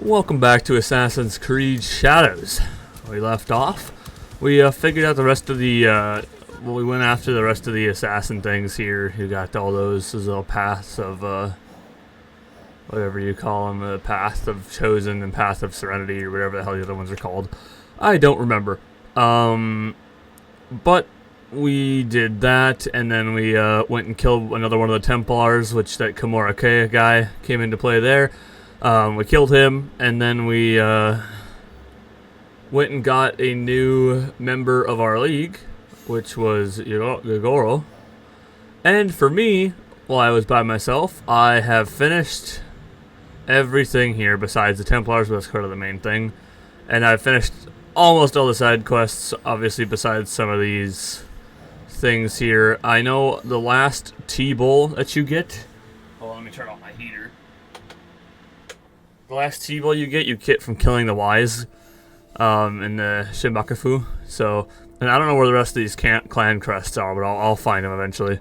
Welcome back to Assassin's Creed Shadows. We left off. We figured out the rest of the, well, we went after the rest of the assassin things here. You got all those little paths of, whatever you call them, the path of chosen and path of serenity or whatever the hell the other ones are called. I don't remember. But we did that, and then we went and killed another one of the Templars, which that Kimura Kea guy came into play there. We killed him, and then we went and got a new member of our league, which was Yogoro. And for me, while I was by myself, I have finished everything here besides the Templars, but that's kind of the main thing. And I've finished almost all the side quests, obviously, besides some of these things here. I know the last T-Bowl that you get... Hold on, let me turn off my heater. The last T-Bowl you get from killing the Wise in the Shinbakufu. So, and I don't know where the rest of these clan crests are, but I'll find them eventually.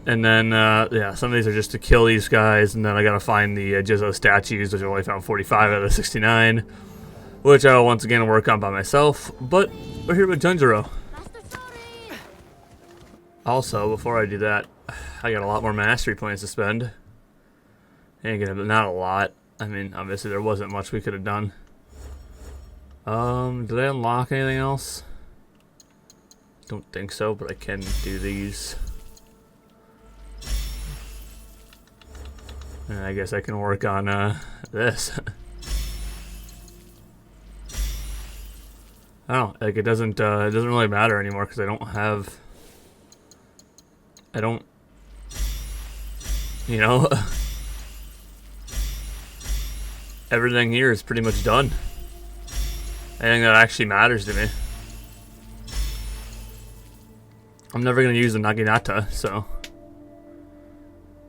And then, yeah, some of these are just to kill these guys, and then I gotta find the Jizo statues, which I only found 45 out of 69, which I will once again work on by myself. But we're here with Junjiro. Also, before I do that, I got a lot more mastery points to spend. Not a lot. I mean, obviously there wasn't much we could have done. Did I unlock anything else? Don't think so, but I can do these. And I guess I can work on, this. I don't, like, it doesn't really matter anymore, because I don't, you know... Everything here is pretty much done. Anything that actually matters to me. I'm never going to use the Naginata, so...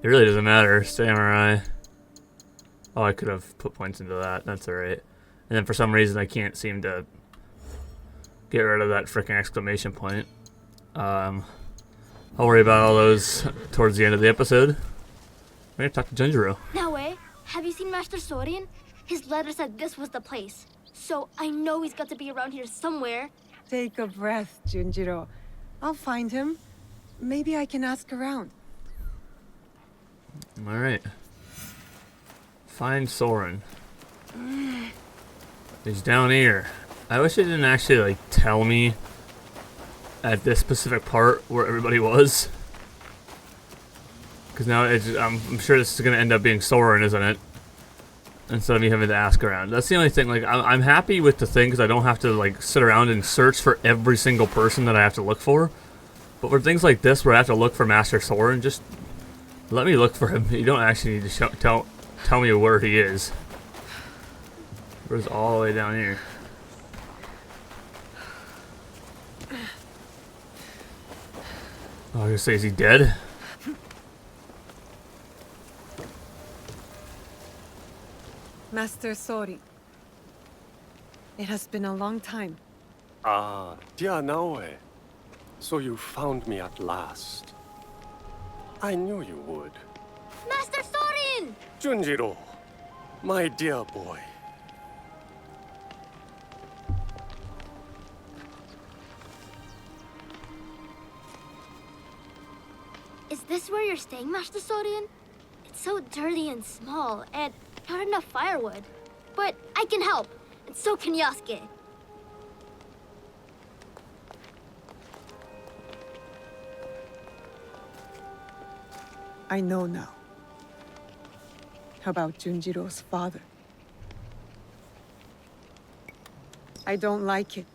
It really doesn't matter. Samurai. Oh, I could have put points into that. That's alright. And then for some reason I can't seem to get rid of that frickin' exclamation point. I'll worry about all those towards the end of the episode. We're going to talk to Junjiro. Naoe, have you seen Master Sorin? His letter said this was the place. So I know he's got to be around here somewhere. Take a breath, Junjiro. I'll find him. Maybe I can ask around. Alright. Find Soren. He's down here. I wish it didn't actually, like, tell me at this specific part where everybody was. Because now I'm sure this is going to end up being Soren, isn't it? Instead of me having to ask around. That's the only thing. Like, I'm happy with the thing because I don't have to, like, sit around and search for every single person that I have to look for. But for things like this where I have to look for Master Soren, just let me look for him. You don't actually need to tell me where he is. Where's all the way down here? Oh, I was gonna say, is he dead? Master Sori. It has been a long time. Ah, dear Naoe. So you found me at last. I knew you would. Master Sorin! Junjiro, my dear boy. Is this where you're staying, Master Sorin? It's so dirty and small, and not enough firewood. But I can help, and so can Yasuke. I know now. About Junjiro's father. I don't like it,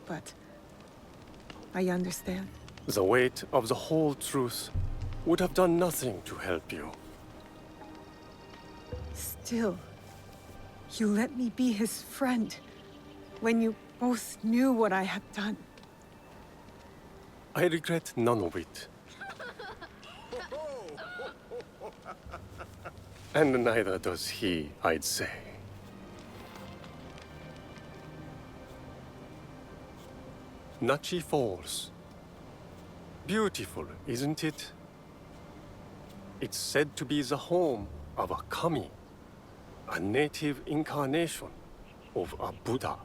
but I understand. The weight of the whole truth would have done nothing to help you. Still, you let me be his friend when you both knew what I had done. I regret none of it. And neither does he, I'd say. Nachi Falls. Beautiful, isn't it? It's said to be the home of a kami. a native incarnation of a Buddha.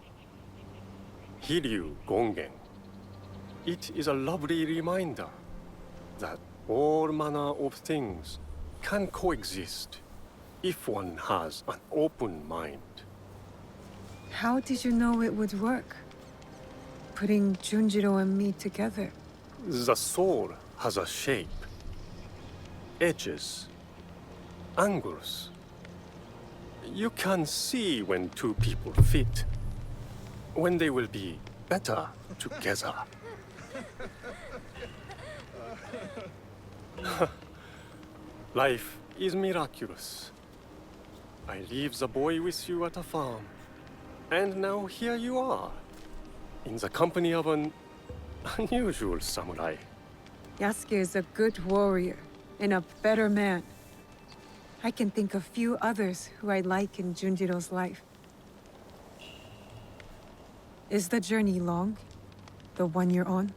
Hiryu Gongen. It is a lovely reminder that all manner of things can coexist if one has an open mind. How did you know it would work? Putting Junjiro and me together. The soul has a shape, edges, angles. You can see when two people fit, when they will be better together. Life is miraculous. I leave the boy with you at a farm, and now here you are, in the company of an unusual samurai. Yasuke is a good warrior and a better man. I can think of few others who I like in Junjiro's life. Is the journey long? The one you're on?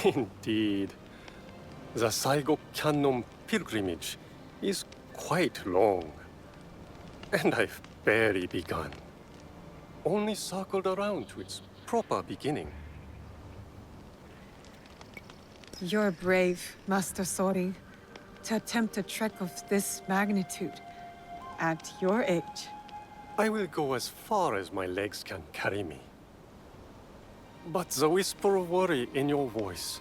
Indeed. The Saigo Cannon pilgrimage is quite long. And I've barely begun. Only circled around to its proper beginning. You're brave, Master Sorin, to attempt a trek of this magnitude at your age. I will go as far as my legs can carry me. But the whisper of worry in your voice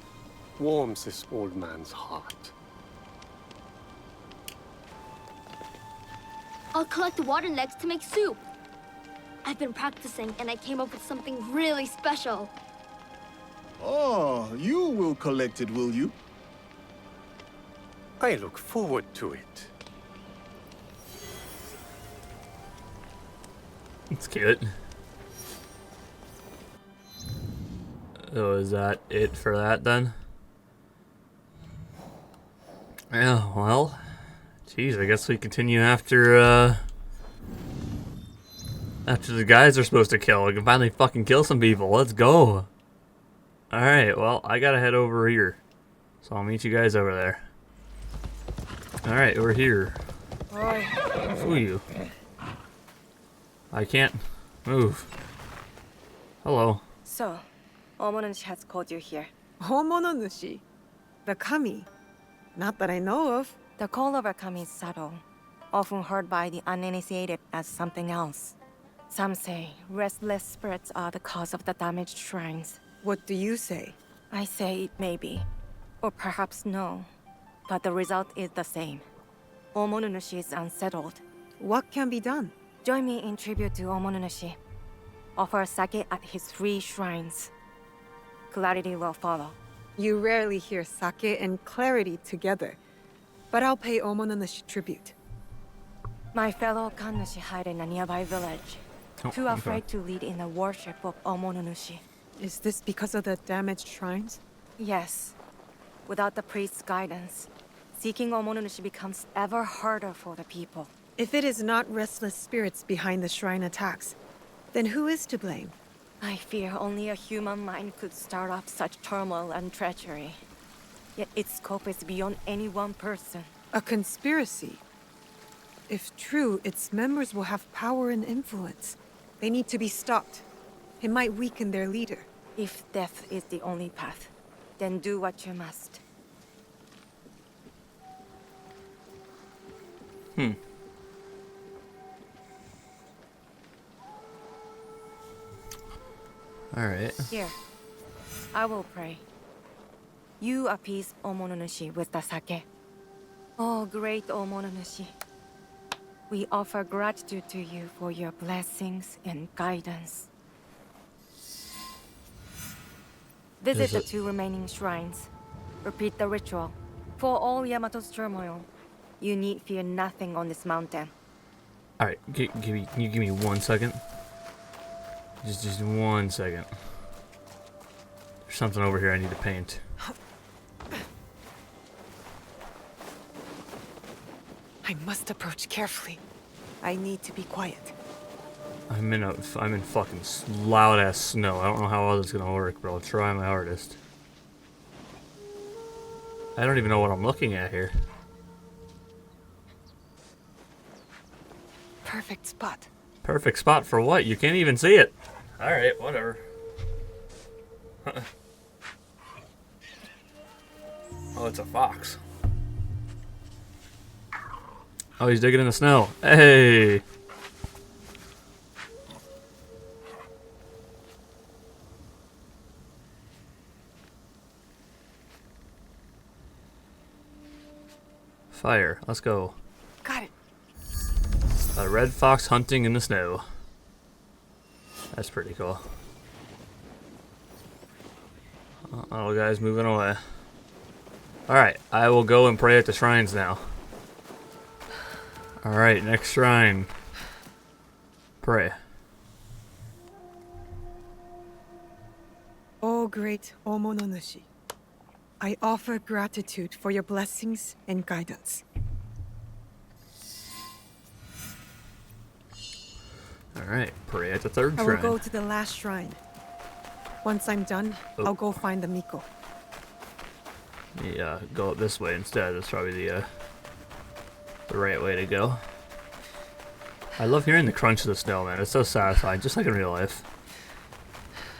warms this old man's heart. I'll collect water next to make soup. I've been practicing and I came up with something really special. Oh, you will collect it, will you? I look forward to it. It's cute. Oh, is that it for that then? Yeah, well, geez, I guess we continue after the guys are supposed to kill. We can finally fucking kill some people. Let's go. Alright, well, I gotta head over here. So I'll meet you guys over there. Alright, we're here. Who are you? I can't move. Hello. So, Omonushi has called you here. Homononushi. The kami. Not that I know of. The call of a kami is subtle, often heard by the uninitiated as something else. Some say restless spirits are the cause of the damaged shrines. What do you say? I say it may be, or perhaps no, but the result is the same. Omonushi is unsettled. What can be done? Join me in tribute to Omonushi. Offer sake at his 3 shrines. Clarity will follow. You rarely hear sake and clarity together. But I'll pay Omononushi tribute. My fellow Kannushi hide in a nearby village, too okay. afraid to lead in the worship of Omonushi. Is this because of the damaged shrines? Yes. Without the priest's guidance, seeking Omonushi becomes ever harder for the people. If it is not restless spirits behind the shrine attacks, then who is to blame? I fear only a human mind could start up such turmoil and treachery. Yet its scope is beyond any one person. A conspiracy. If true, its members will have power and influence. They need to be stopped. It might weaken their leader. If death is the only path, then do what you must. Alright. Here, I will pray. You appease Omonushi with the sake. Oh, great Omonushi. We offer gratitude to you for your blessings and guidance. Visit the 2 remaining shrines. Repeat the ritual. For all Yamato's turmoil, you need fear nothing on this mountain. Alright, can you give me 1 second? Just 1 second. There's something over here I need to paint. I must approach carefully. I need to be quiet. I'm in fucking loud ass snow. I don't know how all this is gonna work, but I'll try my hardest. I don't even know what I'm looking at here. perfect spot. Perfect spot for what? You can't even see it. Alright, whatever. Oh, it's a fox. Oh, he's digging in the snow. Hey! Fire. Let's go. Got it. A red fox hunting in the snow. That's pretty cool. Oh, guys, moving away. Alright, I will go and pray at the shrines now. Alright, next shrine. Pray. O great Omononushi, I offer gratitude for your blessings and guidance. Alright, pray at the third I will shrine. go to the last shrine. Once I'm done, Oh. I'll go find the Miko. Yeah, go up this way instead. That's probably the right way to go. I love hearing the crunch of the snow, man. It's so satisfying, just like in real life.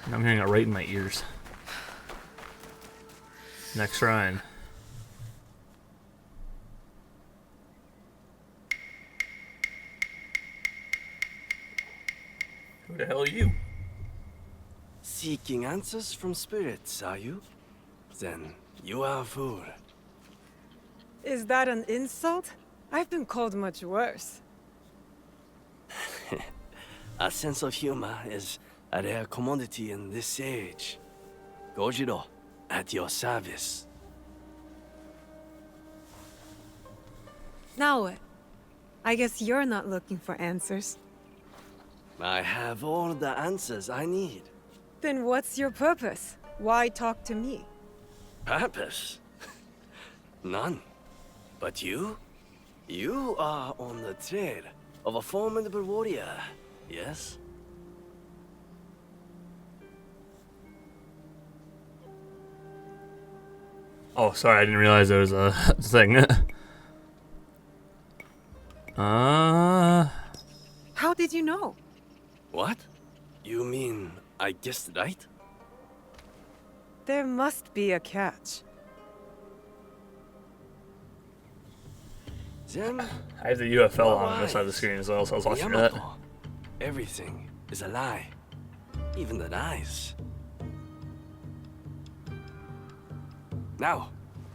And I'm hearing it right in my ears. Next shrine. Who the hell are you? Seeking answers from spirits, are you? Then you are a fool. Is that an insult? I've been called much worse. A sense of humor is a rare commodity in this age. Gojiro, at your service. Now what? I guess you're not looking for answers. I have all the answers I need. Then what's your purpose? Why talk to me? Purpose? None. But you? You are on the trail of a formidable warrior, yes? Oh, sorry, I didn't realize there was a thing. How did you know? What? You mean I guessed right? There must be a catch. Then I have the UFL on this side of the screen as well, so I was watching that. Yamato, everything is a lie. Even the lies. Now,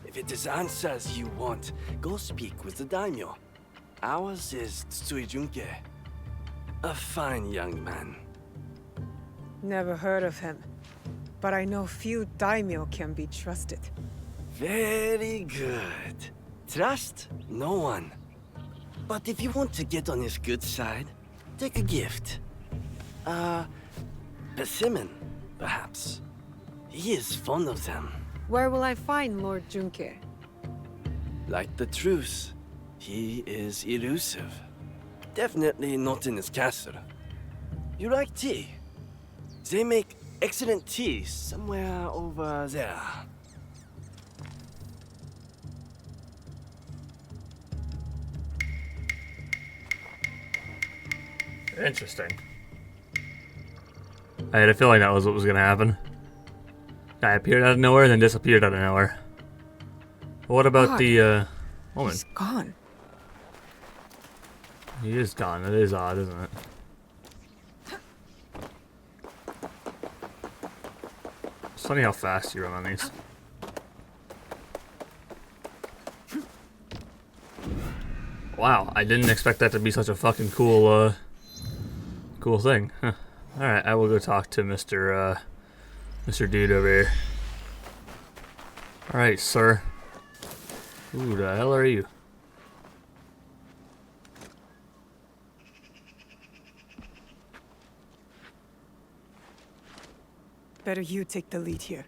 if it is answers you want, go speak with the daimyo. Ours is Tsui Junke. A fine young man. Never heard of him. But I know few daimyo can be trusted. Very good. Trust no one. But if you want to get on his good side, take a gift. Persimmon, perhaps. He is fond of them. Where will I find Lord Junke? Like the truth, he is elusive. Definitely not in his castle. You like tea? They make excellent tea somewhere over there. Interesting. I had a feeling that was what was gonna happen. Guy appeared out of nowhere and then disappeared out of nowhere. What about Odd. the woman? He's gone. He is gone. It is odd, isn't it? It's funny how fast you run on these. Wow, I didn't expect that to be such a fucking cool, cool thing. Huh. Alright, I will go talk to Mr. Dude over here. Alright, sir. Who the hell are you? Better you take the lead here.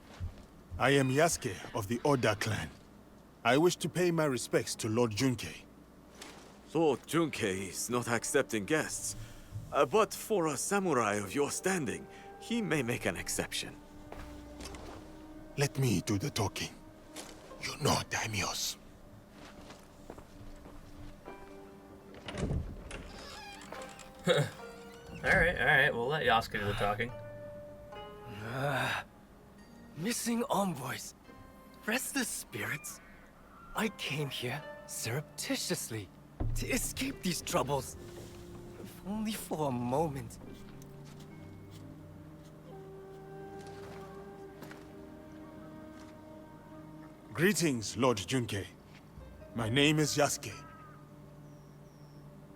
I am Yasuke of the Oda clan. I wish to pay my respects to Lord Junke. Lord Junke is not accepting guests. But for a samurai of your standing, he may make an exception. Let me do the talking. You know daimyos. Alright, we'll let Yasuke do the talking. Missing envoys. Restless spirits. I came here surreptitiously to escape these troubles. If only for a moment. Greetings, Lord Junkei. My name is Yasuke.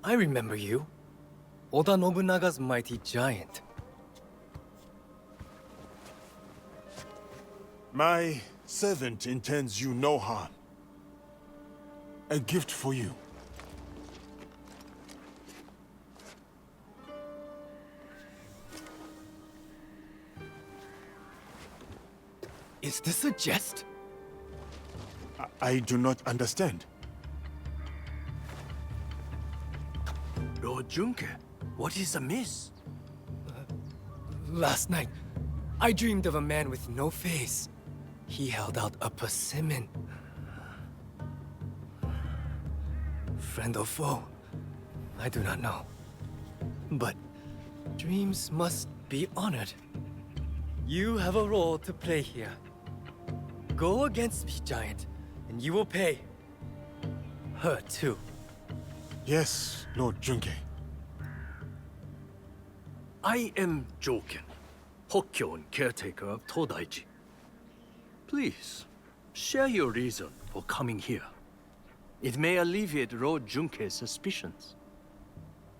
I remember you. Oda Nobunaga's mighty giant. My servant intends you no harm. A gift for you. Is this a jest? I do not understand. Lord Junke, what is amiss? Last night, I dreamed of a man with no face. He held out a persimmon. Friend or foe, I do not know. But dreams must be honored. You have a role to play here. Go against me, giant, and you will pay. Her too. Yes, Lord Junkei. I am Joken, Hokkyon caretaker of Todaiji. Please, share your reason for coming here. It may alleviate Lord Junkei's suspicions.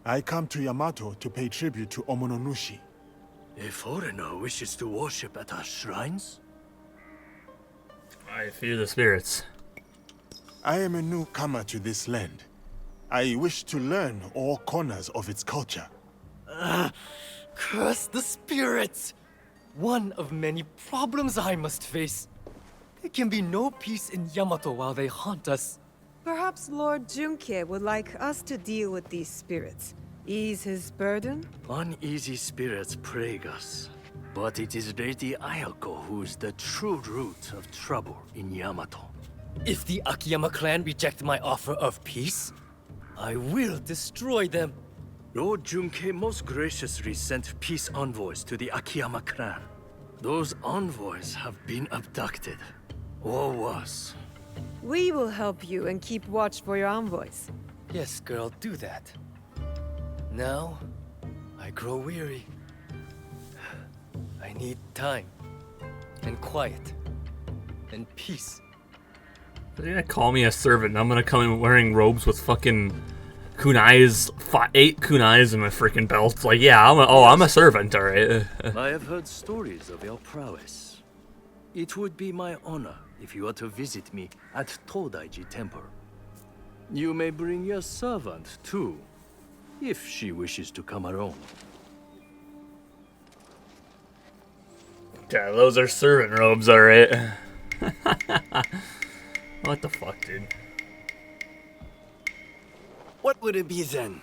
I come to Yamato to pay tribute to Omononushi. A foreigner wishes to worship at our shrines? I fear the spirits. I am a newcomer to this land. I wish to learn all corners of its culture. Curse the spirits! One of many problems I must face. There can be no peace in Yamato while they haunt us. Perhaps Lord Junkei would like us to deal with these spirits. Ease his burden? Uneasy spirits plague us. But it is Lady Ayako who is the true root of trouble in Yamato. If the Akiyama clan reject my offer of peace, I will destroy them. Lord Junkei most graciously sent peace envoys to the Akiyama clan. Those envoys have been abducted. Or worse. We will help you and keep watch for your envoys. Yes, girl, do that. Now, I grow weary. I need time, and quiet, and peace. They're gonna call me a servant, and I'm gonna come in wearing robes with fucking kunais, 8 kunais in my freaking belt. Like, yeah, I'm a servant, alright. I have heard stories of your prowess. It would be my honor if you were to visit me at Todaiji Temple. You may bring your servant, too, if she wishes to come along. Yeah, those are servant robes, alright. What the fuck, dude? What would it be then?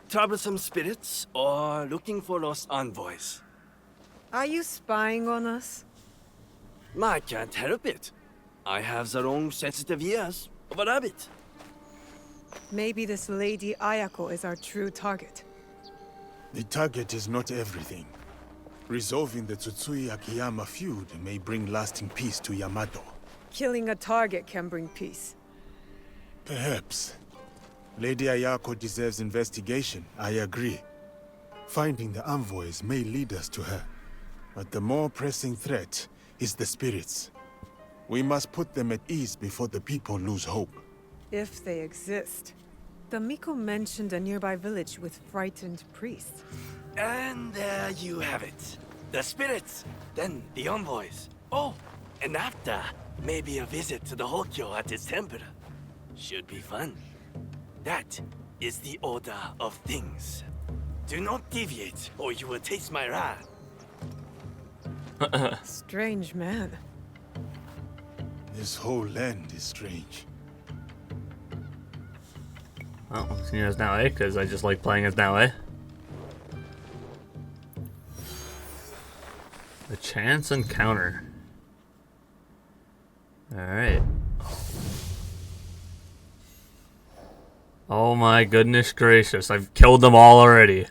Troublesome spirits or looking for lost envoys? Are you spying on us? I can't help it. I have the long sensitive ears of a rabbit. Maybe this Lady Ayako is our true target. The target is not everything. Resolving the Tsutsui Akiyama feud may bring lasting peace to Yamato. Killing a target can bring peace. Perhaps. Lady Ayako deserves investigation, I agree. Finding the envoys may lead us to her. But the more pressing threat is the spirits. We must put them at ease before the people lose hope. If they exist. The Miko mentioned a nearby village with frightened priests. And there you have it. The spirits, then the envoys. Oh, and after, maybe a visit to the Hokkyo at his temple. Should be fun. That is the order of things. Do not deviate, or you will taste my wrath. Strange man. This whole land is strange. Well, seeing as now, because I just like playing as now, A chance encounter. Alright. Oh my goodness gracious, I've killed them all already.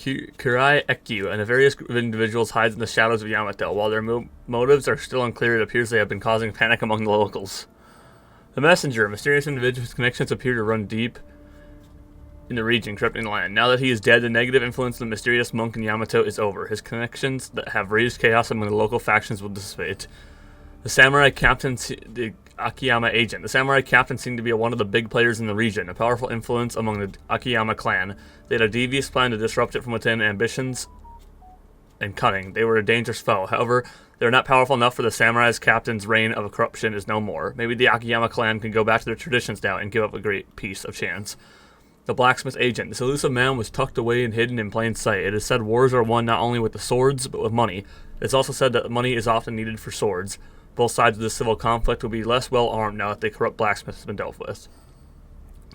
Kurai Ekkyu and a various group of individuals hides in the shadows of Yamato. While their motives are still unclear, it appears they have been causing panic among the locals. The messenger, a mysterious individual whose connections appear to run deep in the region, corrupting the land. Now that he is dead, the negative influence of the mysterious monk in Yamato is over. His connections that have raised chaos among the local factions will dissipate. The samurai captain, the Akiyama agent. The samurai captain seemed to be one of the big players in the region, a powerful influence among the Akiyama clan. They had a devious plan to disrupt it from within, ambitions and cunning. They were a dangerous foe. However, they are not powerful enough for the samurai's captain's reign of corruption is no more. Maybe the Akiyama clan can go back to their traditions now and give up a great piece of chance. The blacksmith agent. This elusive man was tucked away and hidden in plain sight. It is said wars are won not only with the swords, but with money. It's also said that money is often needed for swords. Both sides of this civil conflict will be less well armed now that the corrupt blacksmith has been dealt with.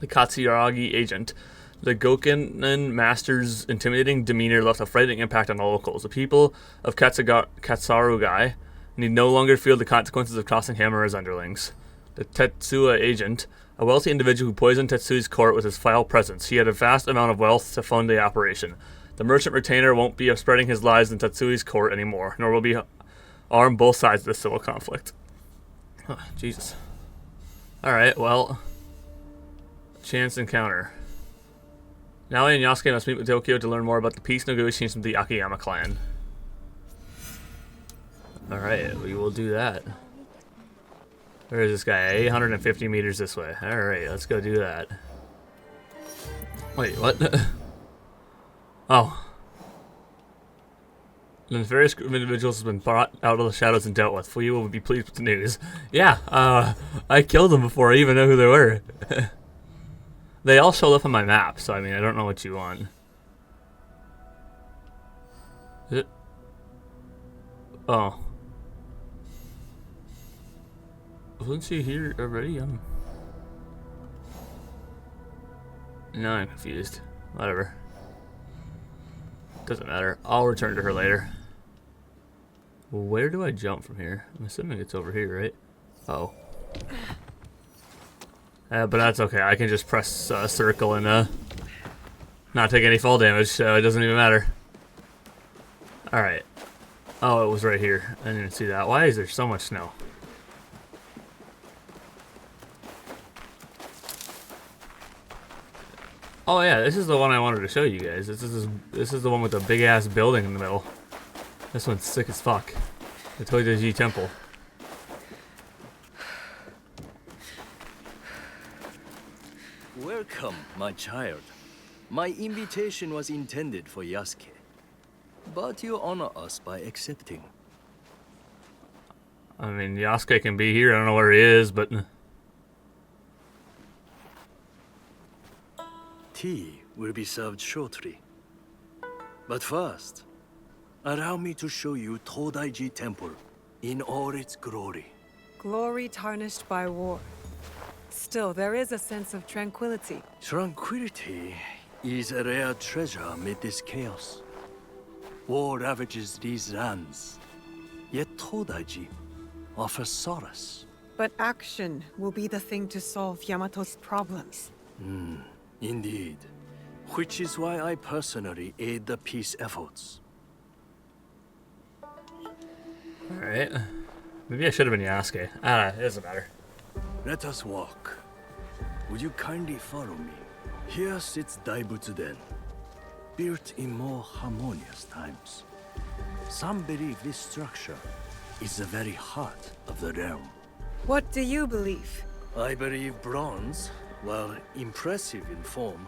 The Katsuragi agent. The Gokenin master's intimidating demeanor left a frightening impact on the locals. The people of Katsurugai need no longer feel the consequences of crossing him or his underlings. The Tetsuya agent. A wealthy individual who poisoned Tetsuya's court with his foul presence. He had a vast amount of wealth to fund the operation. The merchant retainer won't be spreading his lies in Tetsuya's court anymore, nor will be armed both sides of the civil conflict. Oh, Jesus. Alright, well. Chance encounter. Naoi and Yasuke must meet with Tokyo to learn more about the peace negotiations with the Akiyama clan. Alright, we will do that. Where is this guy? 850 meters this way. Alright, let's go do that. Wait, what? Oh. The nefarious group of individuals has been brought out of the shadows and dealt with. We will be pleased with the news. Yeah, I killed them before I even know who they were. They all showed up on my map, so I mean, I don't know what you want. Is it? Oh. Wasn't she here already? No, I'm confused. Whatever. Doesn't matter. I'll return to her later. Where do I jump from here? I'm assuming it's over here, right? Oh. But that's okay. I can just press circle and not take any fall damage, so it doesn't even matter. Alright. Oh, it was right here. I didn't see that. Why is there so much snow? Oh yeah, this is the one I wanted to show you guys. This is the one with the big ass building in the middle. This one's sick as fuck. The Toidaji Temple. Welcome, my child. My invitation was intended for Yasuke, but you honor us by accepting. I mean, Yasuke can be here. I don't know where he is, but... Tea will be served shortly. But first, allow me to show you Todaiji Temple in all its glory. Glory tarnished by war. Still, there is a sense of tranquility. Tranquility is a rare treasure amid this chaos. War ravages these lands, yet Todaiji offers solace. But action will be the thing to solve Yamato's problems. Indeed. Which is why I personally aid the peace efforts. Alright. Maybe I should have been Yasuke. It doesn't matter. Let us walk. Would you kindly follow me? Here sits Daibutsu-den, built in more harmonious times. Some believe this structure is the very heart of the realm. What do you believe? I believe bronze, while impressive in form,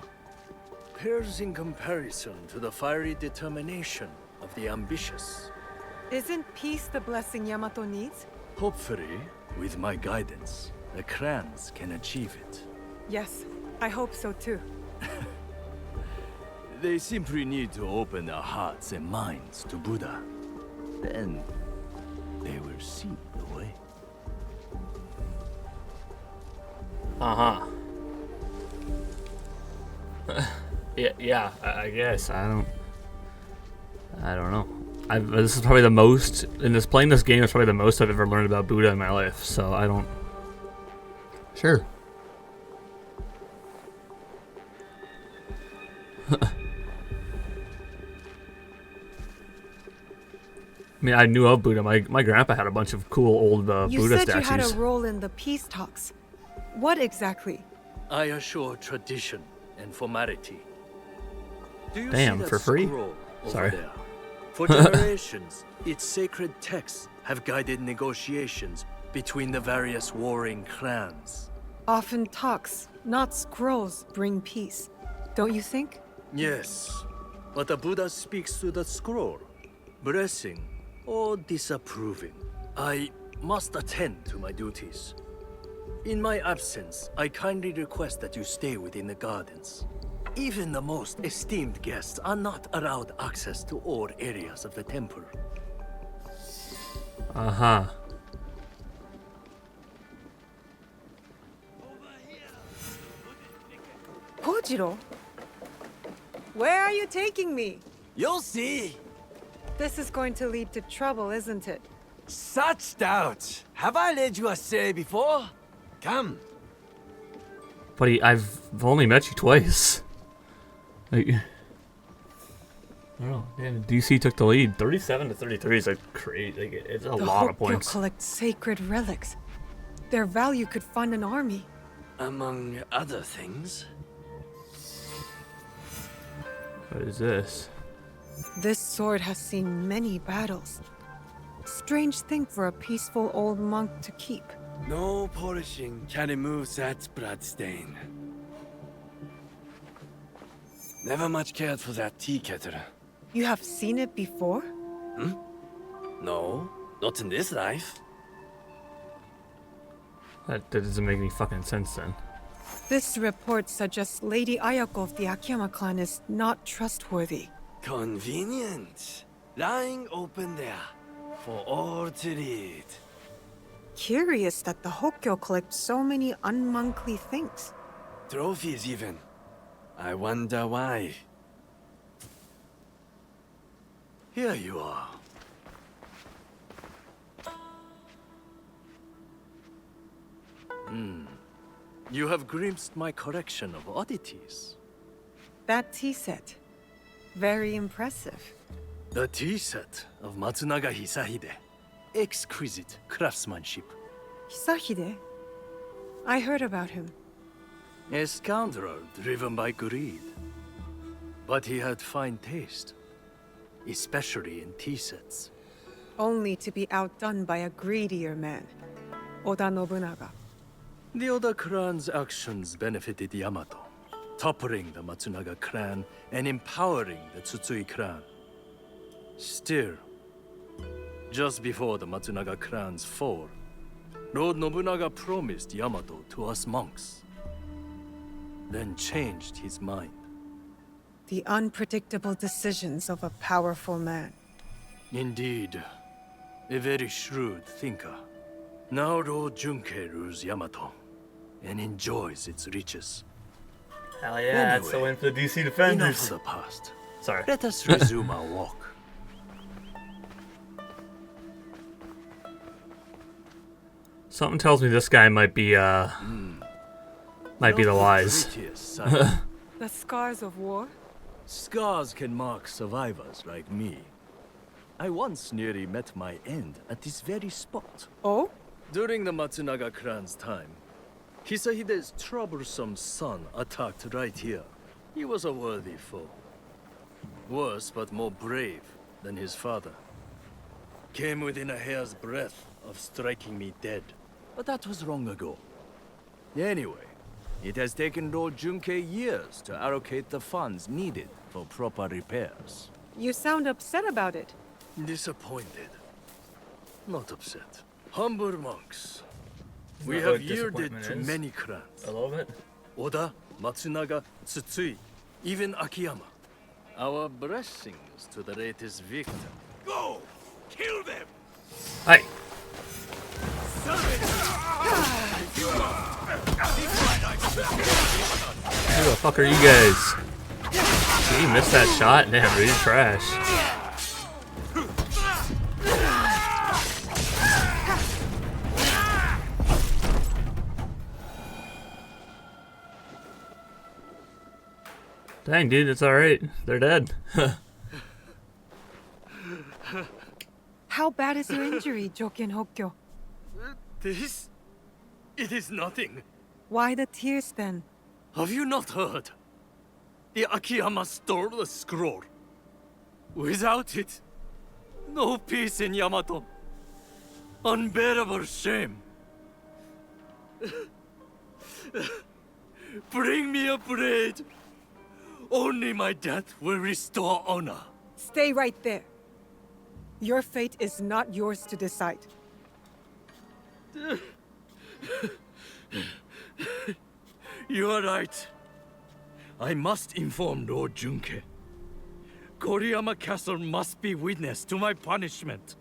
pales in comparison to the fiery determination of the ambitious. Isn't peace the blessing Yamato needs? Hopefully, with my guidance, the clans can achieve it. Yes, I hope so too. They simply need to open their hearts and minds to Buddha. Then, they will see the way. Uh-huh. Yeah, I guess. I don't know. This is probably the most, playing this game is probably the most I've ever learned about Buddha in my life, so I don't... Sure. I mean, I knew of Buddha. My grandpa had a bunch of cool old You Buddha said statues. you had a role in the peace talks. What exactly? I assure tradition and formality. Do you Damn, see that for free? scroll over Sorry. there? For generations, its sacred texts have guided negotiations between the various warring clans. Often talks, not scrolls, bring peace. Don't you think? Yes, but the Buddha speaks to the scroll, blessing or disapproving. I must attend to my duties. In my absence, I kindly request that you stay within the gardens. Even the most esteemed guests are not allowed access to all areas of the temple. Uh-huh. Kojiro? Where are you taking me? You'll see. This is going to lead to trouble, isn't it? Such doubt. Have I led you astray before? Come. Buddy, I've only met you twice. Like, I don't know. Damn, DC took the lead. 37 to 33 is like crazy. Like, it's a lot of The Hokkyo points. collect sacred relics. Their value could fund an army. Among other things. What is this? This sword has seen many battles. Strange thing for a peaceful old monk to keep. No polishing can remove that bloodstain. Never much cared for that tea kettle. You have seen it before? No, not in this life. That doesn't make any fucking sense then. This report suggests Lady Ayako of the Akiyama clan is not trustworthy. Convenient. Lying open there for all to read. Curious that the Hokkyo collect so many unmonkly things. Trophies even. I wonder why. Here you are. You have glimpsed my collection of oddities. That tea set. Very impressive. The tea set of Matsunaga Hisahide. Exquisite craftsmanship. Hisahide? I heard about him. A scoundrel driven by greed. But he had fine taste. Especially in tea sets. Only to be outdone by a greedier man. Oda Nobunaga. The Oda clan's actions benefited Yamato, toppling the Matsunaga clan and empowering the Tsutsui clan. Still, just before the Matsunaga clan's fall, Lord Nobunaga promised Yamato to us monks, then changed his mind. The unpredictable decisions of a powerful man. Indeed, a very shrewd thinker. Now Lord Junkei rules Yamato and enjoys its riches. Hell yeah, that's the win for the DC Defenders. Enough of the past. Sorry. Let us resume our walk. Something tells me this guy might be the wise. Prettiest sight. The scars of war? Scars can mark survivors like me. I once nearly met my end at this very spot. Oh? During the Matsunaga clan's time, Hisahide's troublesome son attacked right here. He was a worthy foe. Worse but more brave than his father. Came within a hair's breadth of striking me dead. But that was long ago. Anyway, it has taken Lord Junkei years to allocate the funds needed for proper repairs. You sound upset about it. Disappointed. Not upset. Humble monks. Is We that have what yielded disappointment to is? many clans. A little bit. Oda, Matsunaga, Tsutsui, even Akiyama. Our blessings to the latest victor. Go! Kill them! Hey. Who the fuck are you guys? Did you miss that shot? Damn, dude, you're trash. Dang, dude, it's alright. They're dead. How bad is your injury, Joken Hokkyo? This? It is nothing. Why the tears then? Have you not heard? The Akiyama stole the scroll. Without it, no peace in Yamato. Unbearable shame. Bring me a blade. Only my death will restore honor. Stay right there. Your fate is not yours to decide. You are right. I must inform Lord Junke. Koriyama Castle must be witness to my punishment.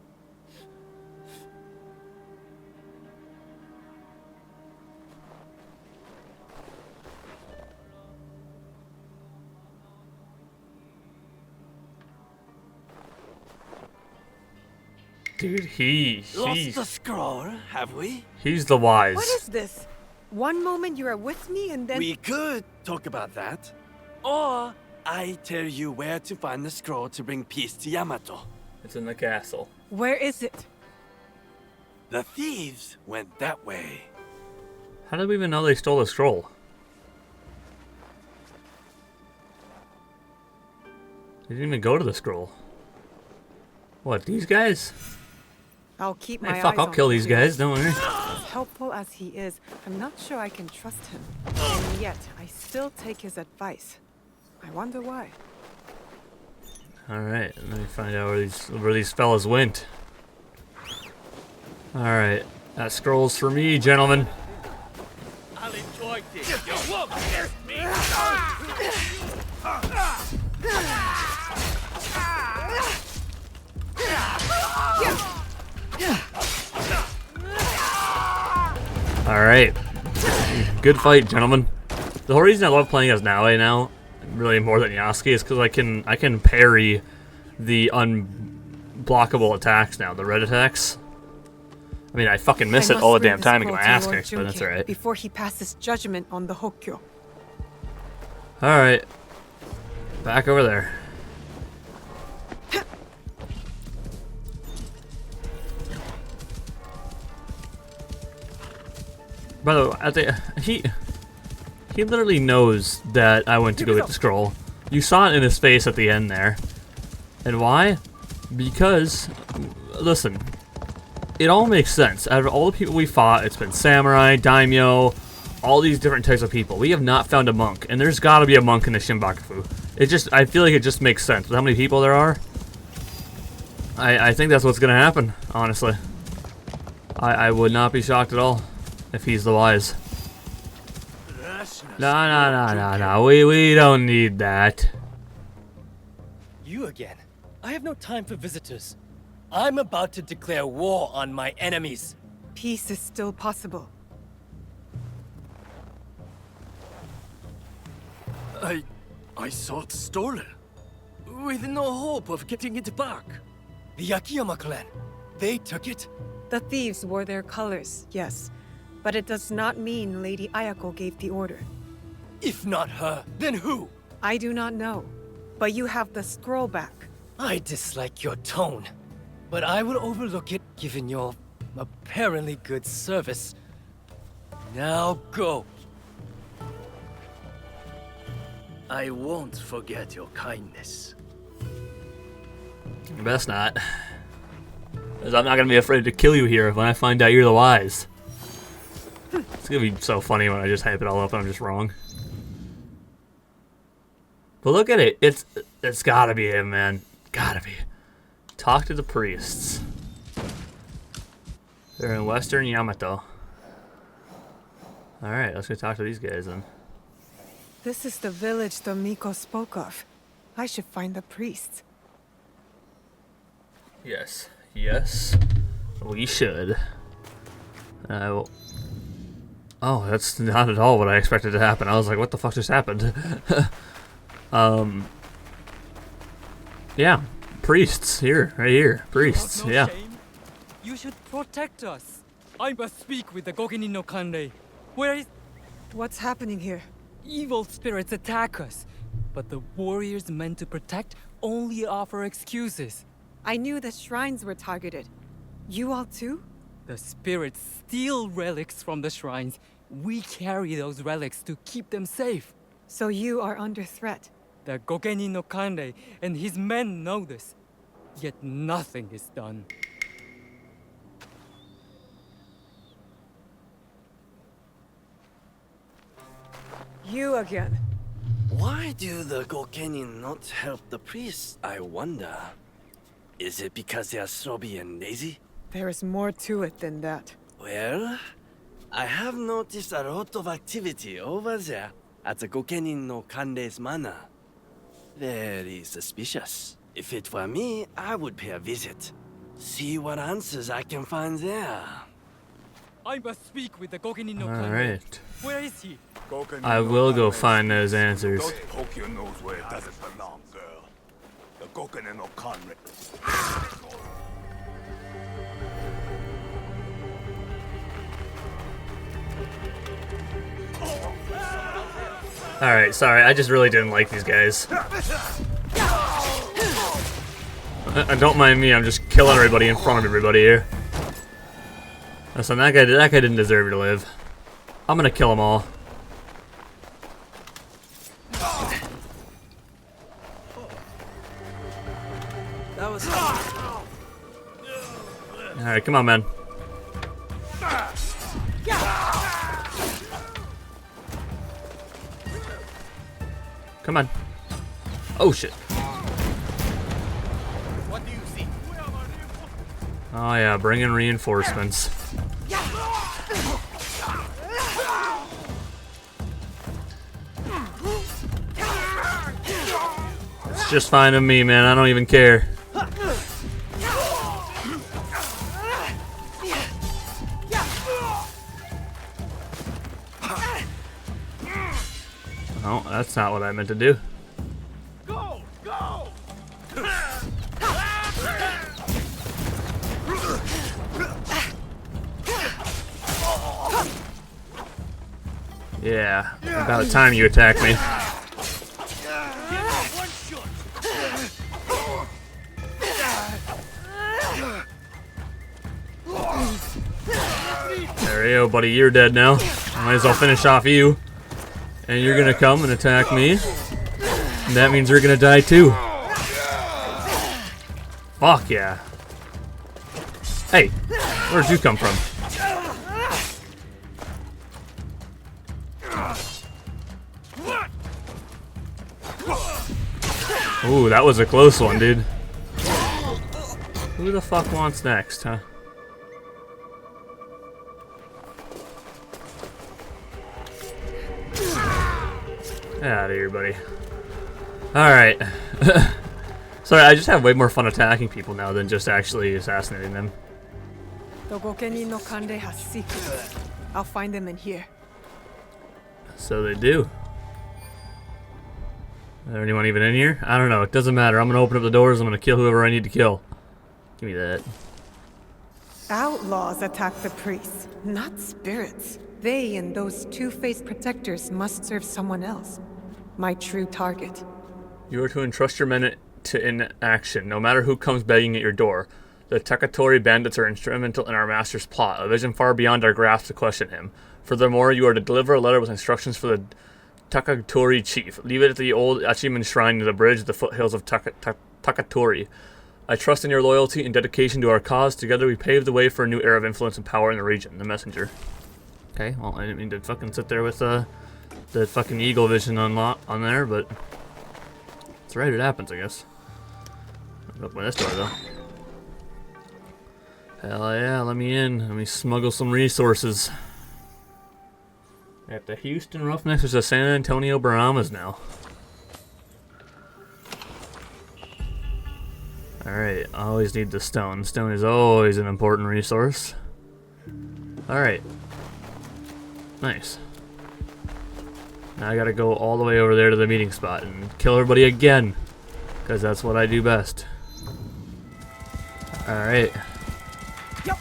Dude, Lost the scroll, have we? he's the wise. What is this? One moment you are with me and then... We could talk about that. Or I tell you where to find the scroll to bring peace to Yamato. It's in the castle. Where is it? The thieves went that way. How did we even know they stole the scroll? They didn't even go to the scroll. What, these guys? I'll keep my Hey, eyes fuck, I'll on kill him these too. guys, don't worry. As helpful as he is, I'm not sure I can trust him. And yet, I still take his advice. I wonder why. Alright, let me find out where these fellas went. Alright, that scroll's for me, gentlemen. I'll enjoy this. You won't me. Alright. Good fight, gentlemen. The whole reason I love playing as Naoe now, really more than Yasuke, is because I can parry the unblockable attacks now, the red attacks. I mean, I fucking miss I it must all the bring damn this time to scroll get my to ass Lord kicked, but that's Junke alright. Before he passes judgment on the Hokkyo. Alright. Back over there. By the way, he literally knows that I went to go get the scroll. You saw it in his face at the end there. And why? Because, listen, it all makes sense. Out of all the people we fought, it's been samurai, daimyo, all these different types of people. We have not found a monk, and there's gotta be a monk in the Shinbakufu. I feel like it just makes sense. With how many people there are, I think that's what's gonna happen, honestly. I would not be shocked at all if he's the wise. No, we don't need that. You again? I have no time for visitors. I'm about to declare war on my enemies. Peace is still possible. I saw it stolen, with no hope of getting it back. The Akiyama clan, they took it? The thieves wore their colors, yes. But it does not mean Lady Ayako gave the order. If not her, then who? I do not know. But you have the scroll back. I dislike your tone, but I will overlook it given your apparently good service. Now go. I won't forget your kindness. You best not. Because I'm not gonna be afraid to kill you here when I find out you're the wise. It's gonna be so funny when I just hype it all up and I'm just wrong. But look at it. It's gotta be him, man. Gotta be. Talk to the priests. They're in Western Yamato. Alright, let's go talk to these guys then. This is the village Tomiko spoke of. I should find the priests. Yes. We should. Oh, that's not at all what I expected to happen. I was like, what the fuck just happened? Yeah. Priests. Right here. Priests, yeah. You should protect us. I must speak with the Gokinin no Kanrei. Where is... What's happening here? Evil spirits attack us. But the warriors meant to protect only offer excuses. I knew the shrines were targeted. You all too? The spirits steal relics from the shrines. We carry those relics to keep them safe. So you are under threat. The Gokeni no Kanrei and his men know this. Yet nothing is done. You again. Why do the Gokeni not help the priests, I wonder? Is it because they are sobby and lazy? There is more to it than that. Well, I have noticed a lot of activity over there at the Gokeni no Kanrei's manor. Very suspicious. If it were me, I would pay a visit. See what answers I can find there. I must speak with the Gokeni no All Kanrei. right. Where is he? I will go find those answers. Don't poke your nose where it doesn't belong, girl. The Gokeni no Kanrei. Alright, sorry, I just really didn't like these guys. Don't mind me, I'm just killing everybody in front of everybody here. Listen, that guy didn't deserve to live. I'm gonna kill them all. That was. Alright, come on, man. Come on. Oh shit. What do you see? Oh yeah, bring in reinforcements. It's just fine with me, man. I don't even care. Oh, that's not what I meant to do. Go! Go! Yeah, about time you attack me. There you go, buddy. You're dead now. Might as well finish off you. And you're gonna come and attack me. And that means you're gonna die too. Fuck yeah. Hey, where'd you come from? Ooh, that was a close one, dude. Who the fuck wants next, huh? Get out of here, buddy. Alright. Sorry, I just have way more fun attacking people now than just actually assassinating them. The Gokeni no Kanrei has secrets. I'll find them in here. So they do. Is there anyone even in here? I don't know. It doesn't matter. I'm gonna open up the doors. I'm gonna kill whoever I need to kill. Give me that. Outlaws attack the priests, not spirits. They and those two-faced protectors must serve someone else. My true target. You are to entrust your men to inaction, no matter who comes begging at your door. The Takatori bandits are instrumental in our master's plot, a vision far beyond our grasp to question him. Furthermore, you are to deliver a letter with instructions for the Takatori chief. Leave it at the old Achiman shrine near the bridge at the foothills of Takatori. I trust in your loyalty and dedication to our cause. Together we pave the way for a new era of influence and power in the region. The messenger. Okay, well, I didn't mean to fucking sit there with the fucking eagle vision on there, but it's right, it happens, I guess. Open this door, though. Hell yeah, let me in. Let me smuggle some resources. At the Houston Roughnecks, there's a San Antonio Brahmas now. Alright, I always need the stone. Stone is always an important resource. Alright. Nice. Now I gotta go all the way over there to the meeting spot and kill everybody again. Because that's what I do best. Alright.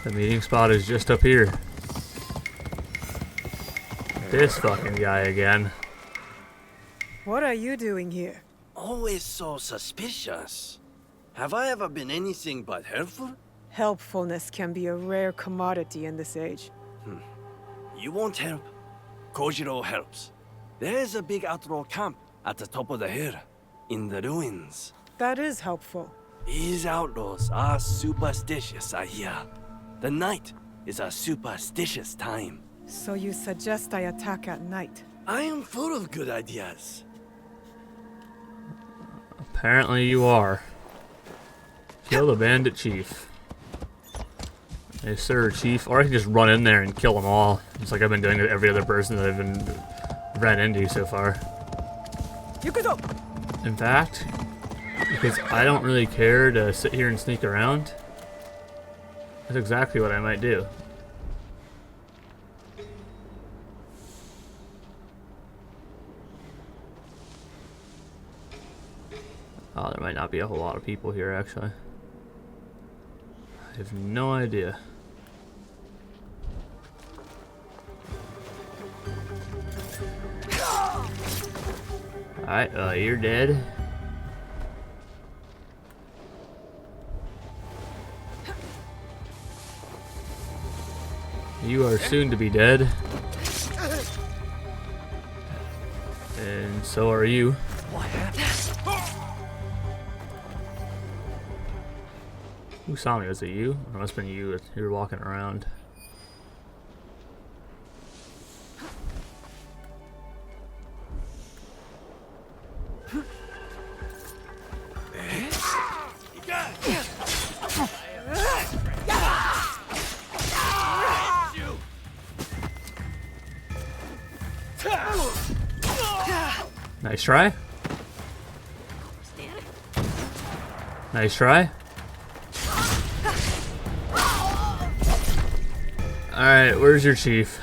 The meeting spot is just up here. This fucking guy again. What are you doing here? Always so suspicious. Have I ever been anything but helpful? Helpfulness can be a rare commodity in this age. You won't help. Kojiro helps. There's a big outlaw camp at the top of the hill, in the ruins. That is helpful. These outlaws are superstitious, I hear. The night is a superstitious time. So you suggest I attack at night? I am full of good ideas. Apparently you are. Kill the bandit chief. Yes, sir, chief. Or I can just run in there and kill them all. Just like I've been doing with every other person that I've been ran into so far. In fact, because I don't really care to sit here and sneak around, that's exactly what I might do. Oh, there might not be a whole lot of people here, actually. I have no idea. Alright, you're dead. You are soon to be dead. And so are you. Who saw me? Was it you? Or must have been you. You were walking around. Nice try. Nice try. Alright, where's your chief?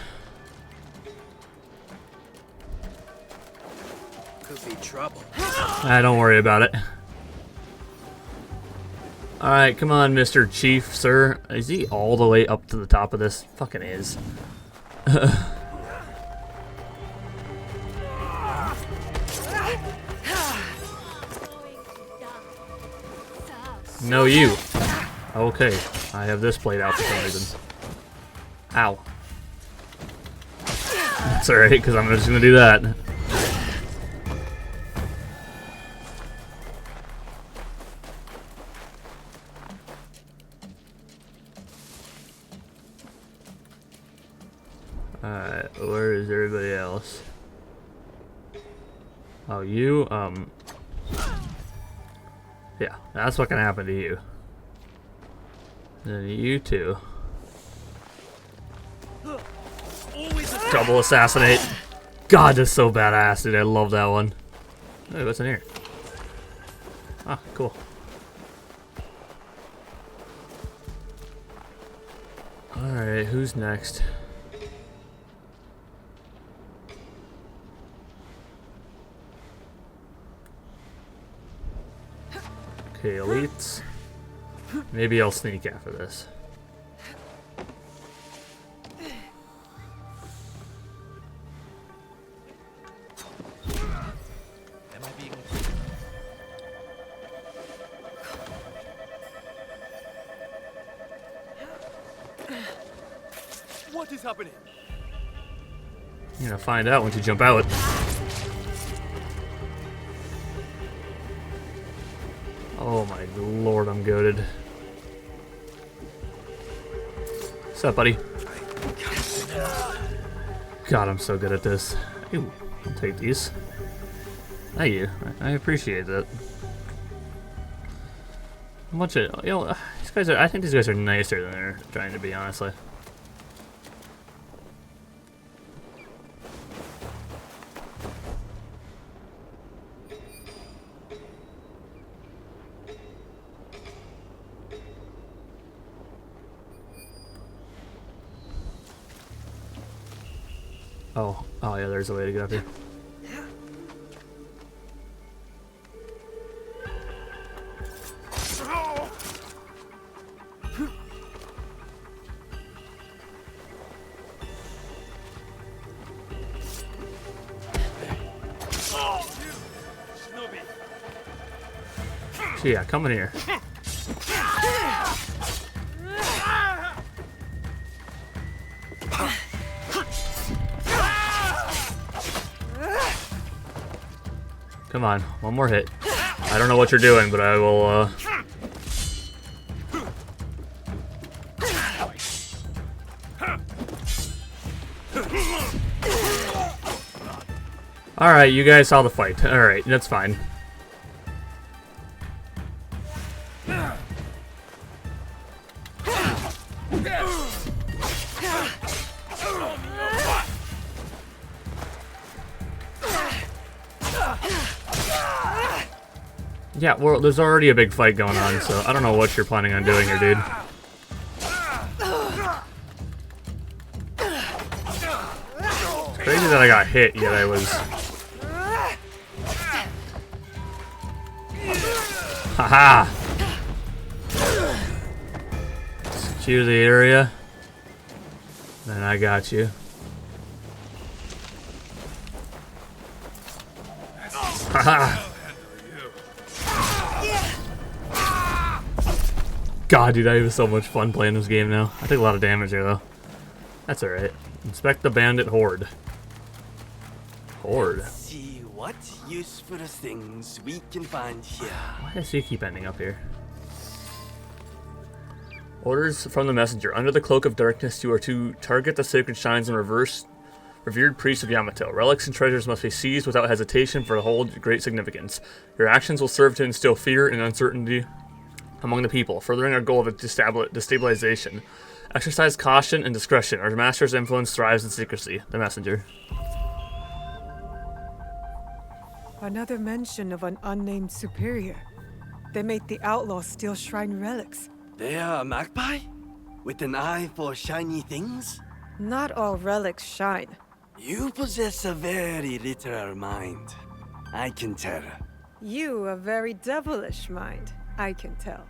Could be trouble. Don't worry about it. Alright, come on, Mr. Chief, sir. Is he all the way up to the top of this? Fucking is. No, you. Okay, I have this played out for some reason. Ow. That's alright, because I'm just gonna do that. Alright, where is everybody else? Oh, you, yeah, that's what can happen to you. And you too. Double assassinate. God, that's so badass, dude. I love that one. Hey, what's in here? Ah, cool. Alright, who's next? Okay, elites. Maybe I'll sneak after this. What is happening? You're gonna find out once you jump out. Oh my lord, I'm goated. What's up, buddy? God, I'm so good at this. Ooh, I'll take these. Thank you. I appreciate that. A bunch of, you know, these guys are, I think these guys are nicer than they're trying to be, honestly. Oh yeah, there's a way to get up here. Yeah, come in here. Come on, one more hit. I don't know what you're doing, but I will, Alright, you guys saw the fight. Alright, that's fine. Yeah, well, there's already a big fight going on, so I don't know what you're planning on doing here, dude. It's crazy that I got hit, yet I was... Haha! Secure the area. Then I got you. Haha! God, dude, I have so much fun playing this game now. I take a lot of damage here, though. That's alright. Inspect the bandit horde. Horde? Let's see what useful things we can find here. Why does he keep ending up here? Orders from the messenger. Under the cloak of darkness, you are to target the sacred shrines and revered priests of Yamato. Relics and treasures must be seized without hesitation for the hold great significance. Your actions will serve to instill fear and uncertainty among the people, furthering our goal of destabilization. Exercise caution and discretion. Our master's influence thrives in secrecy. The messenger. Another mention of an unnamed superior. They made the outlaws steal shrine relics. They are a magpie? With an eye for shiny things? Not all relics shine. You possess a very literal mind. I can tell. You a very devilish mind, I can tell.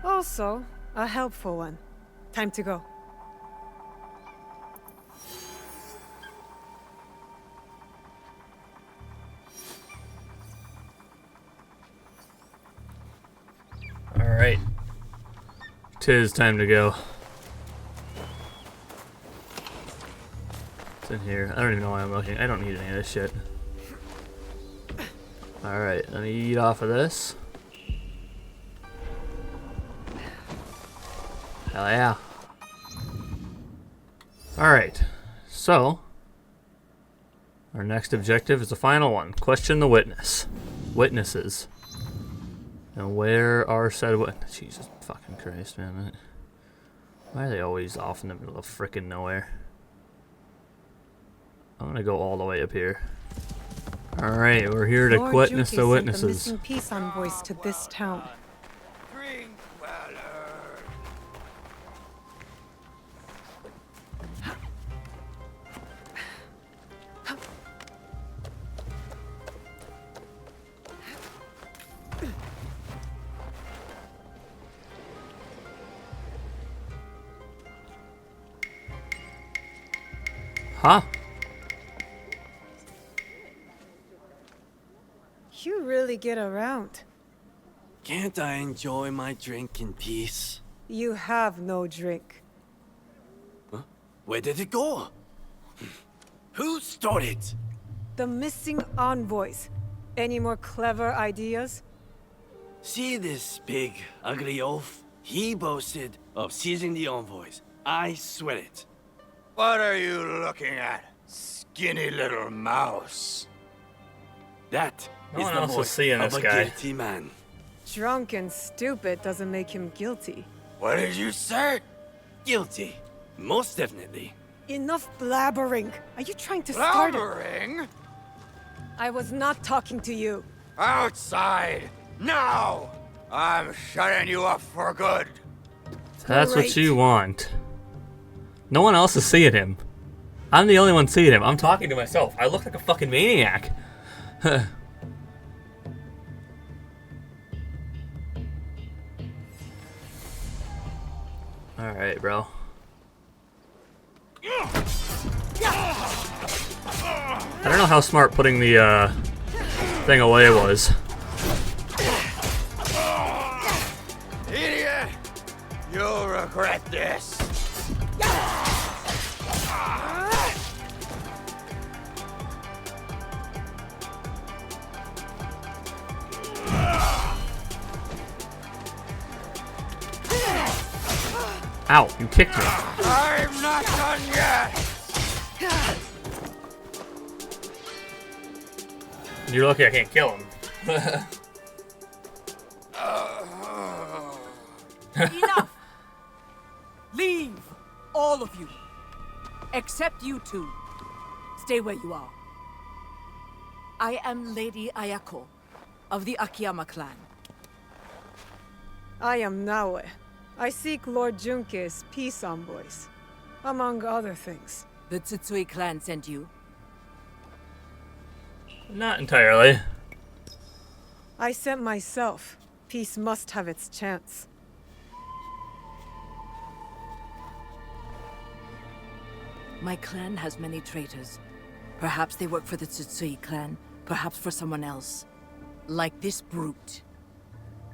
Also, a helpful one. Time to go. Alright. 'Tis time to go. It's in here. I don't even know why I'm looking. I don't need any of this shit. Alright, let me eat off of this. Hell yeah. Alright, so our next objective is the final one. Question the witnesses. And where are said witnesses? Jesus fucking Christ, man. Why are they always off in the middle of frickin' nowhere? I'm gonna go all the way up here. Alright, we're here to Lord witness Juki the sent witnesses. missing peace envoys to this town. Huh? You really get around. Can't I enjoy my drink in peace? You have no drink. Huh? Where did it go? Who stole it? The missing envoys. Any more clever ideas? See this big, ugly oaf? He boasted of seizing the envoys. I swear it. What are you looking at, skinny little mouse? That No is one the else is voice seeing of this a guy. guilty man. Drunk and stupid doesn't make him guilty. What did you say? Guilty. Most definitely. Enough blabbering. Are you trying to start it? Blabbering? I was not talking to you. Outside! Now! I'm shutting you up for good. That's what you want. No one else is seeing him. I'm the only one seeing him. I'm talking to myself. I look like a fucking maniac. Alright, bro. I don't know how smart putting the thing away was. Idiot! You'll regret this. Ow, you kicked me. I'm not done yet! You're lucky I can't kill him. Enough! Leave! All of you. Except you two. Stay where you are. I am Lady Ayako of the Akiyama clan. I am Naoe. I seek Lord Junke's peace envoys, among other things. The Tsutsui clan sent you? Not entirely. I sent myself. Peace must have its chance. My clan has many traitors. Perhaps they work for the Tsutsui clan, perhaps for someone else. Like this brute.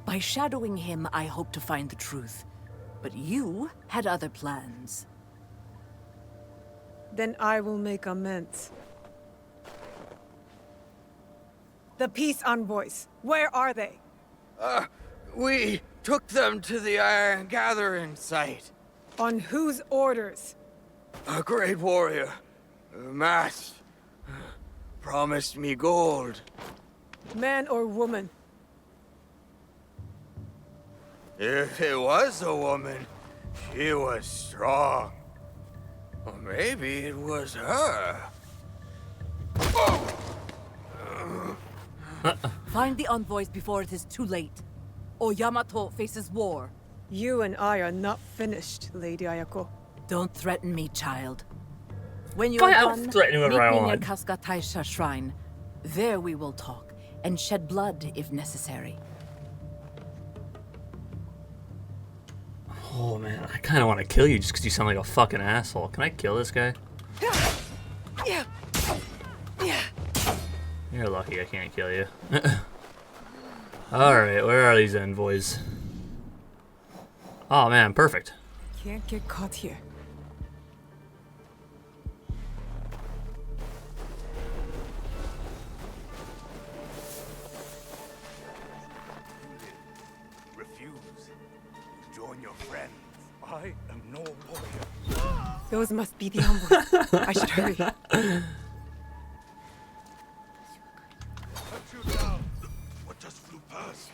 By shadowing him, I hope to find the truth. But you had other plans. Then I will make amends. The peace envoys, where are they? We took them to the Iron Gathering site. On whose orders? A great warrior, masked, promised me gold. Man or woman? If it was a woman, she was strong. Or maybe it was her. Find the envoys before it is too late. Or Yamato faces war. You and I are not finished, Lady Ayako. Don't threaten me, child. When you're I'll done, threaten meet whoever I me near want. Kasuga Taisha Shrine. There we will talk, and shed blood if necessary. Oh man, I kind of want to kill you just because you sound like a fucking asshole. Can I kill this guy? You're lucky I can't kill you. Alright, where are these envoys? Oh man, perfect. Can't get caught here. Refuse. Join your friends. I am no warrior. Those must be the envoys. I should hurry. Cut you down. What just flew past?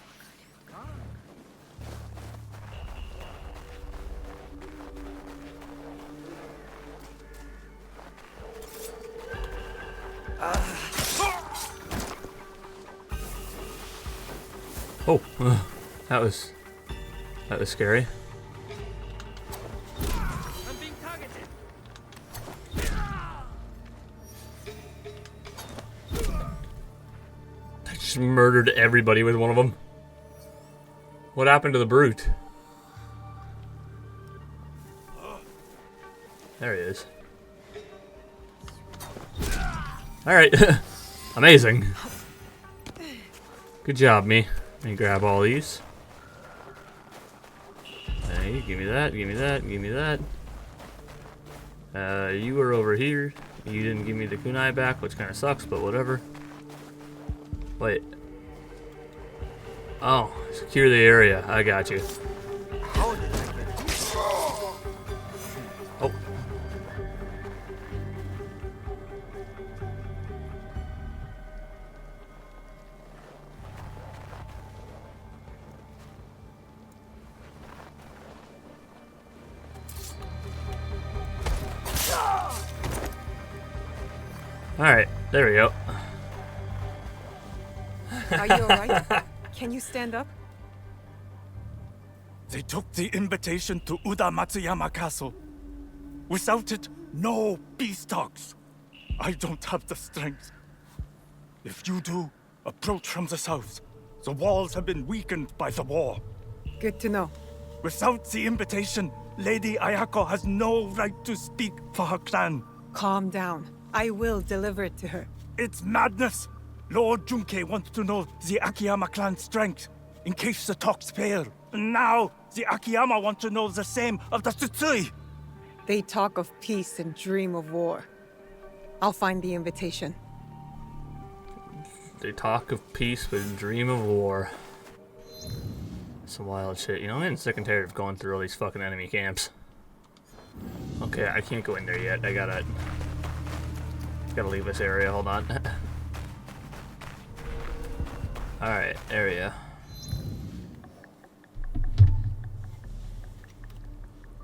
Oh, that was scary. I'm being targeted. I just murdered everybody with one of them. What happened to the brute? There he is. Alright. Amazing. Good job, me. Let me grab all these. Hey, give me that, give me that, give me that. You were over here. You didn't give me the kunai back, which kind of sucks, but whatever. Wait. Oh, secure the area. I got you. Oh. Alright, there we go. Are you alright? Can you stand up? They took the invitation to Uda Matsuyama Castle. Without it, no peace talks. I don't have the strength. If you do, approach from the south. The walls have been weakened by the war. Good to know. Without the invitation, Lady Ayako has no right to speak for her clan. Calm down. I will deliver it to her. It's madness. Lord Junke wants to know the Akiyama clan's strength, in case the talks fail. And now, the Akiyama want to know the same of the Tsutsui. They talk of peace and dream of war. I'll find the invitation. They talk of peace but dream of war. Some wild shit. You know, I'm getting sick and tired of going through all these fucking enemy camps. Okay, I can't go in there yet. I gotta leave this area. Hold on. Alright, area.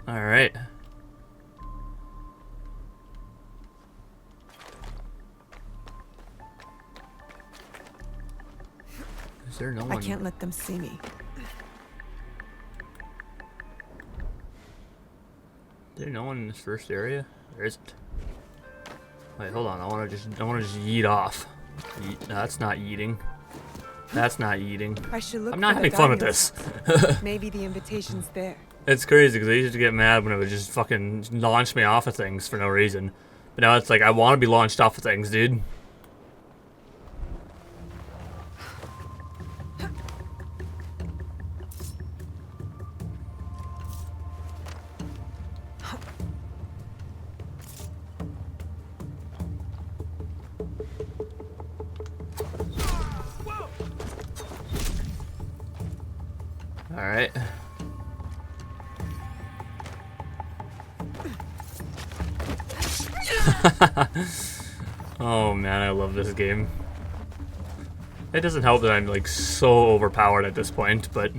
Alright. Is there no one? I can't let them see me. Is there no one in this first area? There isn't. Wait, hold on. I wanna just yeet off. Yeet. No, that's not yeeting. That's not eating. I should look. I'm not for the having fun with dinosaur. this. Maybe the invitation's there. It's crazy because I used to get mad when it would just fucking launch me off of things for no reason. But now it's like I want to be launched off of things, dude. Alright. Oh man, I love this game. It doesn't help that I'm like so overpowered at this point, but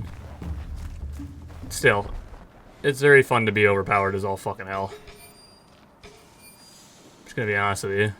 still, it's very fun to be overpowered as all fucking hell. Just gonna be honest with you.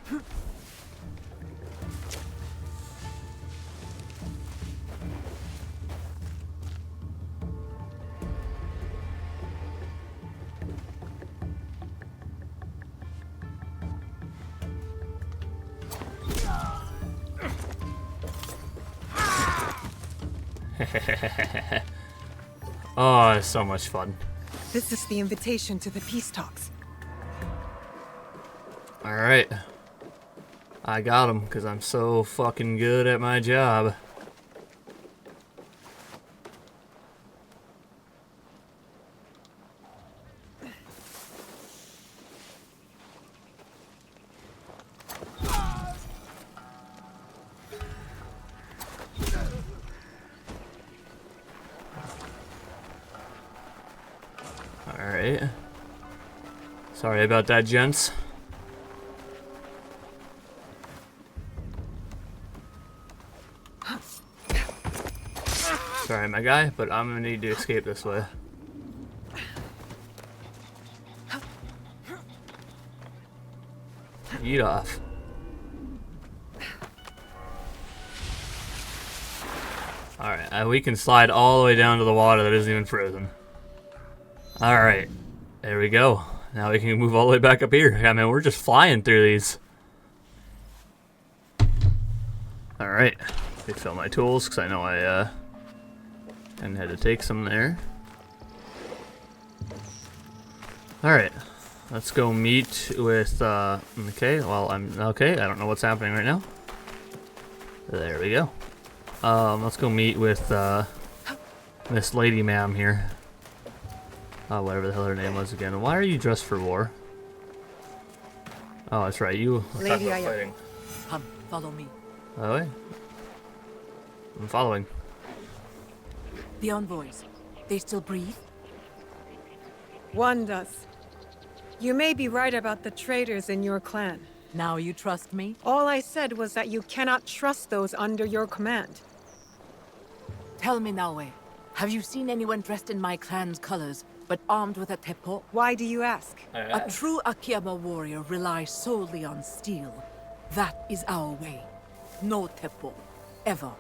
Oh, it's so much fun. This is the invitation to the peace talks. Alright. I got him because I'm so fucking good at my job. Alright. Sorry about that, gents. Sorry, my guy, but I'm gonna need to escape this way. Eat off. Alright, we can slide all the way down to the water that isn't even frozen. Alright, there we go. Now we can move all the way back up here. I mean, we're just flying through these. Alright, refill my tools, because I know I had to take some there. Alright, let's go meet with, okay, well, I don't know what's happening right now. There we go. Let's go meet with, Miss Lady Ma'am here. Whatever the hell her name was again. Why are you dressed for war? Oh, that's right, you were talking about fighting. Come, follow me. Oh, wait. I'm following. The envoys, they still breathe? One does. You may be right about the traitors in your clan. Now you trust me? All I said was that you cannot trust those under your command. Tell me, Naoe, have you seen anyone dressed in my clan's colors, but armed with a teppo? Why do you ask? A true Akiyama warrior relies solely on steel. That is our way. No teppo. Ever.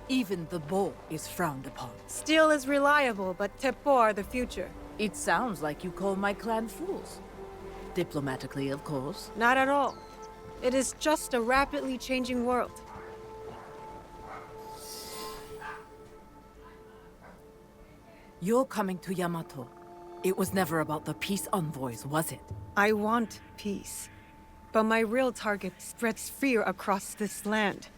Even the bow is frowned upon. Steel is reliable, but teppo are the future. It sounds like you call my clan fools. Diplomatically, of course. Not at all. It is just a rapidly changing world. You're coming to Yamato. It was never about the peace envoys, was it? I want peace. But my real target spreads fear across this land,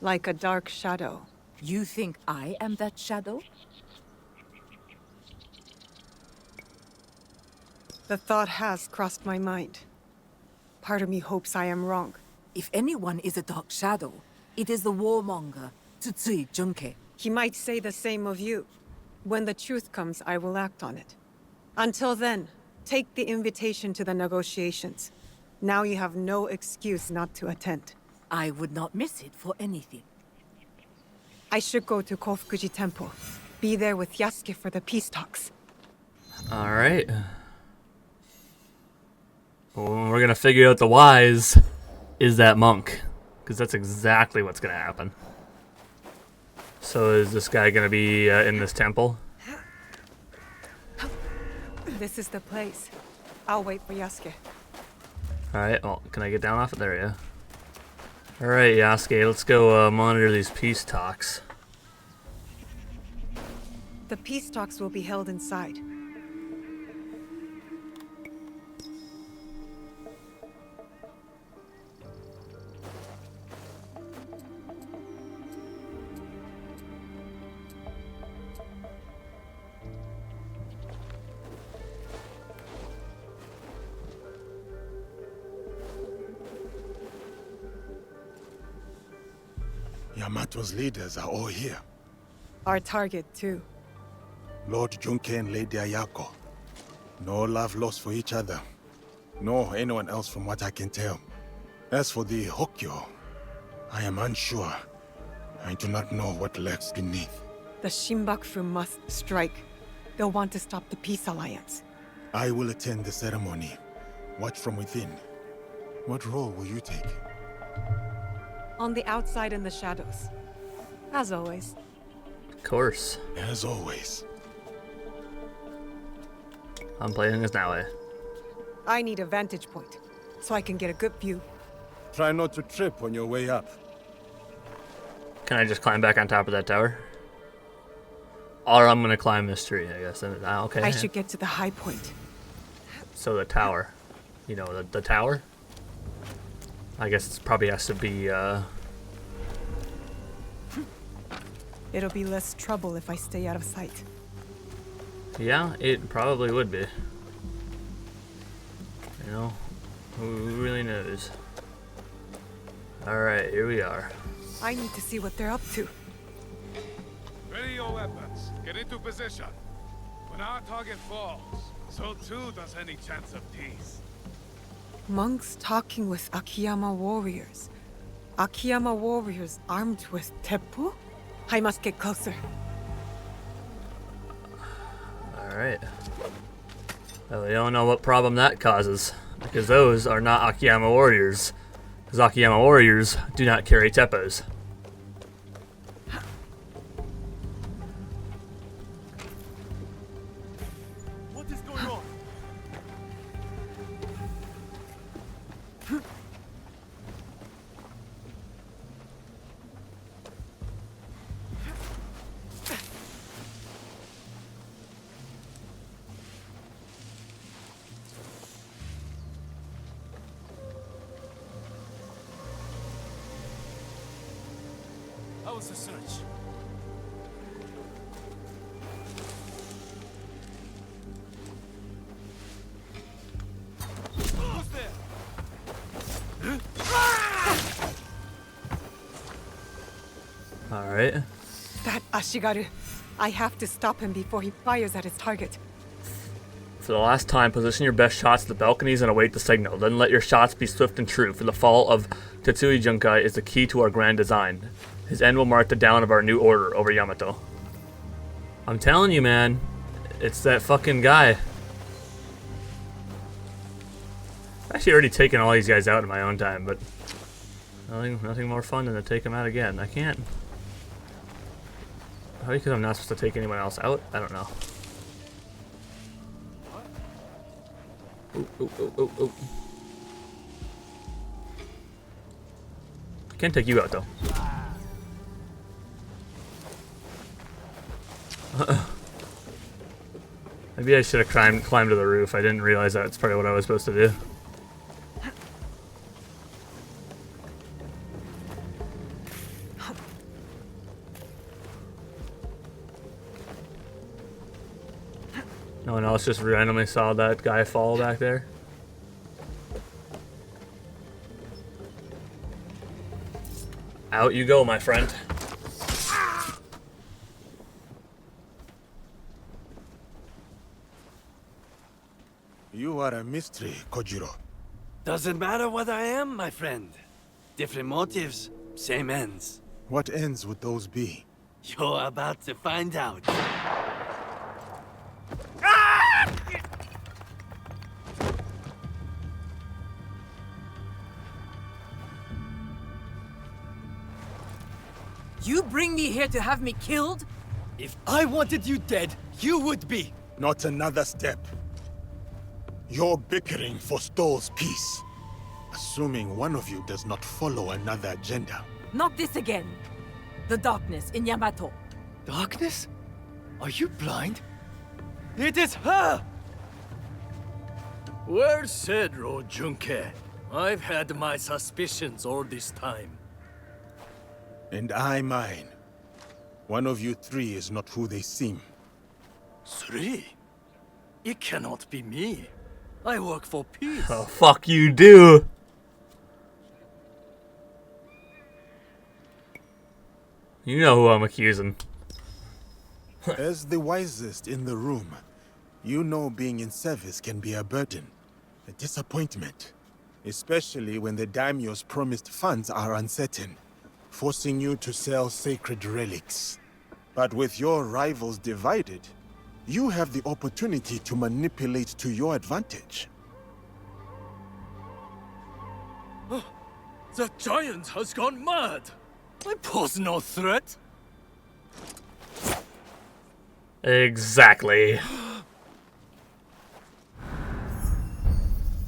like a dark shadow. You think I am that shadow? The thought has crossed my mind. Part of me hopes I am wrong. If anyone is a dark shadow, it is the warmonger, Tsutsui Junke. He might say the same of you. When the truth comes, I will act on it. Until then, Take the invitation to the negotiations. Now you have no excuse not to attend. I would not miss it for anything. I should go to Kofukuji Temple. Be there with Yasuke for the peace talks. Alright. Well, we're gonna figure out the wise is that monk. Because that's exactly what's gonna happen. So is this guy gonna be in this temple? This is the place. I'll wait for Yasuke. Alright, well, can I get down off it? There we go. Alright, Yasuke, let's go monitor these peace talks. The peace talks will be held inside. Yamato's leaders are all here. Our target, too. Lord Junkei and Lady Ayako. No love lost for each other. Nor anyone else from what I can tell. As for the Hokyo, I am unsure. I do not know what lurks beneath. The Shinbakufu must strike. They'll want to stop the peace alliance. I will attend the ceremony. Watch from within. What role will you take? On the outside in the shadows. As always. Of course. As always. I'm playing as Naue. I need a vantage point, so I can get a good view. Try not to trip on your way up. Can I just climb back on top of that tower? Or I'm gonna climb this tree, I guess. Okay. I should get to the high point. So the tower. You know, the tower? I guess it probably has to be, It'll be less trouble if I stay out of sight. Yeah, it probably would be. You know, who really knows? Alright, here we are. I need to see what they're up to. Ready your weapons. Get into position. When our target falls, so too does any chance of peace. Monks talking with Akiyama warriors. Akiyama warriors armed with teppo? I must get closer. Alright. Well, we don't know what problem that causes, because those are not Akiyama warriors. Because Akiyama warriors do not carry teppos. What is going on? How was the search? Who's there? Alright. That Ashigaru. I have to stop him before he fires at his target. For the last time, position your best shots at the balconies and await the signal. Then let your shots be swift and true, for the fall of Tetsui Junkai is the key to our grand design. His end will mark the down of our new order over Yamato. I'm telling you, man. It's that fucking guy. I've actually already taken all these guys out in my own time, but nothing more fun than to take them out again. I can't. Probably because I'm not supposed to take anyone else out? I don't know. Ooh. I can't take you out, though. Maybe I should have climbed to the roof. I didn't realize that's probably what I was supposed to do. No one else just randomly saw that guy fall back there? Out you go, my friend. You are a mystery, Kojiro. Doesn't matter what I am, my friend. Different motives, same ends. What ends would those be? You're about to find out. You bring me here to have me killed? If I wanted you dead, you would be. Not another step. You're bickering for Stoll's peace. Assuming one of you does not follow another agenda. Not this again. The darkness in Yamato. Darkness? Are you blind? It is her! Well said, Lord Junkei. I've had my suspicions all this time. And I mine. One of you three is not who they seem. 3? It cannot be me. I work for peace. Oh, fuck you do. You know who I'm accusing. As the wisest in the room, you know being in service can be a burden, a disappointment. Especially when the daimyo's promised funds are uncertain, forcing you to sell sacred relics. But with your rivals divided, you have the opportunity to manipulate to your advantage. The giant has gone mad. I pose no threat. Exactly.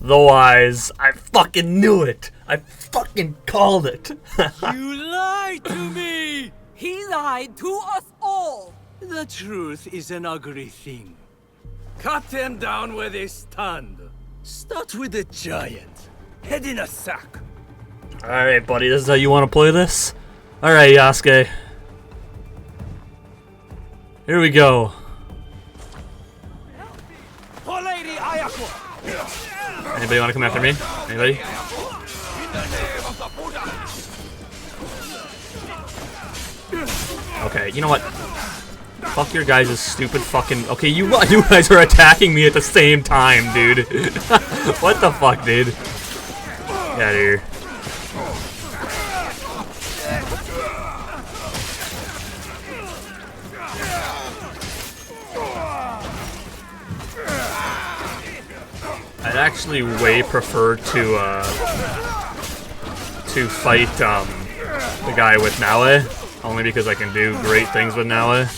The wise. I fucking knew it. I fucking called it. You lied to me! He lied to us all! The truth is an ugly thing. Cut them down where they stand. Start with the giant. Head in a sack. Alright, buddy, this is how you want to play this? Alright, Yasuke. Here we go. Anybody want to come after me? Anybody? Okay, you know what? Fuck your guys' stupid fucking... Okay, you guys are attacking me at the same time, dude. What the fuck, dude? Get out of here. I'd actually way prefer to fight the guy with Naue, only because I can do great things with Naue.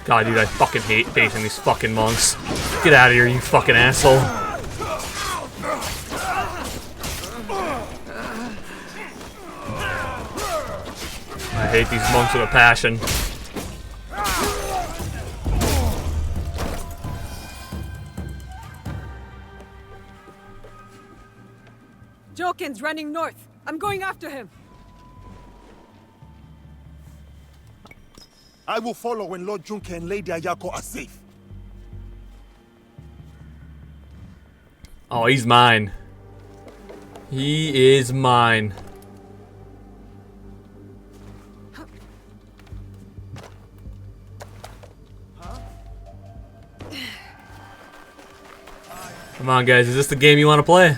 God, dude, I fucking hate facing these fucking monks. Get out of here, you fucking asshole. I hate these monks with a passion. Joken's running north. I'm going after him. I will follow when Lord Junkei and Lady Ayako are safe. Oh, he's mine. He is mine. Come on, guys. Is this the game you want to play?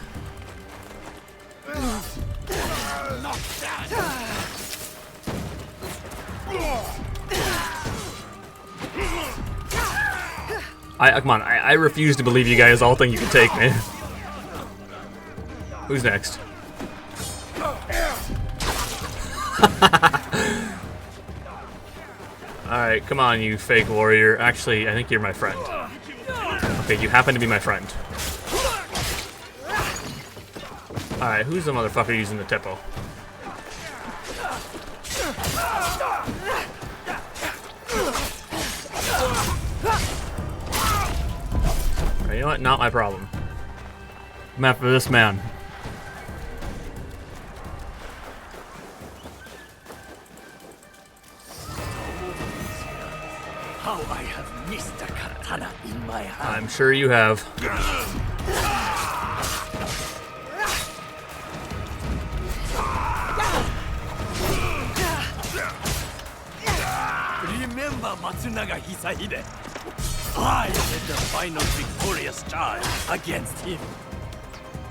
Come on, I refuse to believe you guys all think you can take me. Who's next? Alright, come on, you fake warrior. Actually, I think you're my friend. Okay, you happen to be my friend. Alright, who's the motherfucker using the Teppo? You know what? Not my problem. I'm after this man. How I have missed a katana in my hand. I'm sure you have. Remember Matsunaga Hisahide. I led the final victorious charge against him.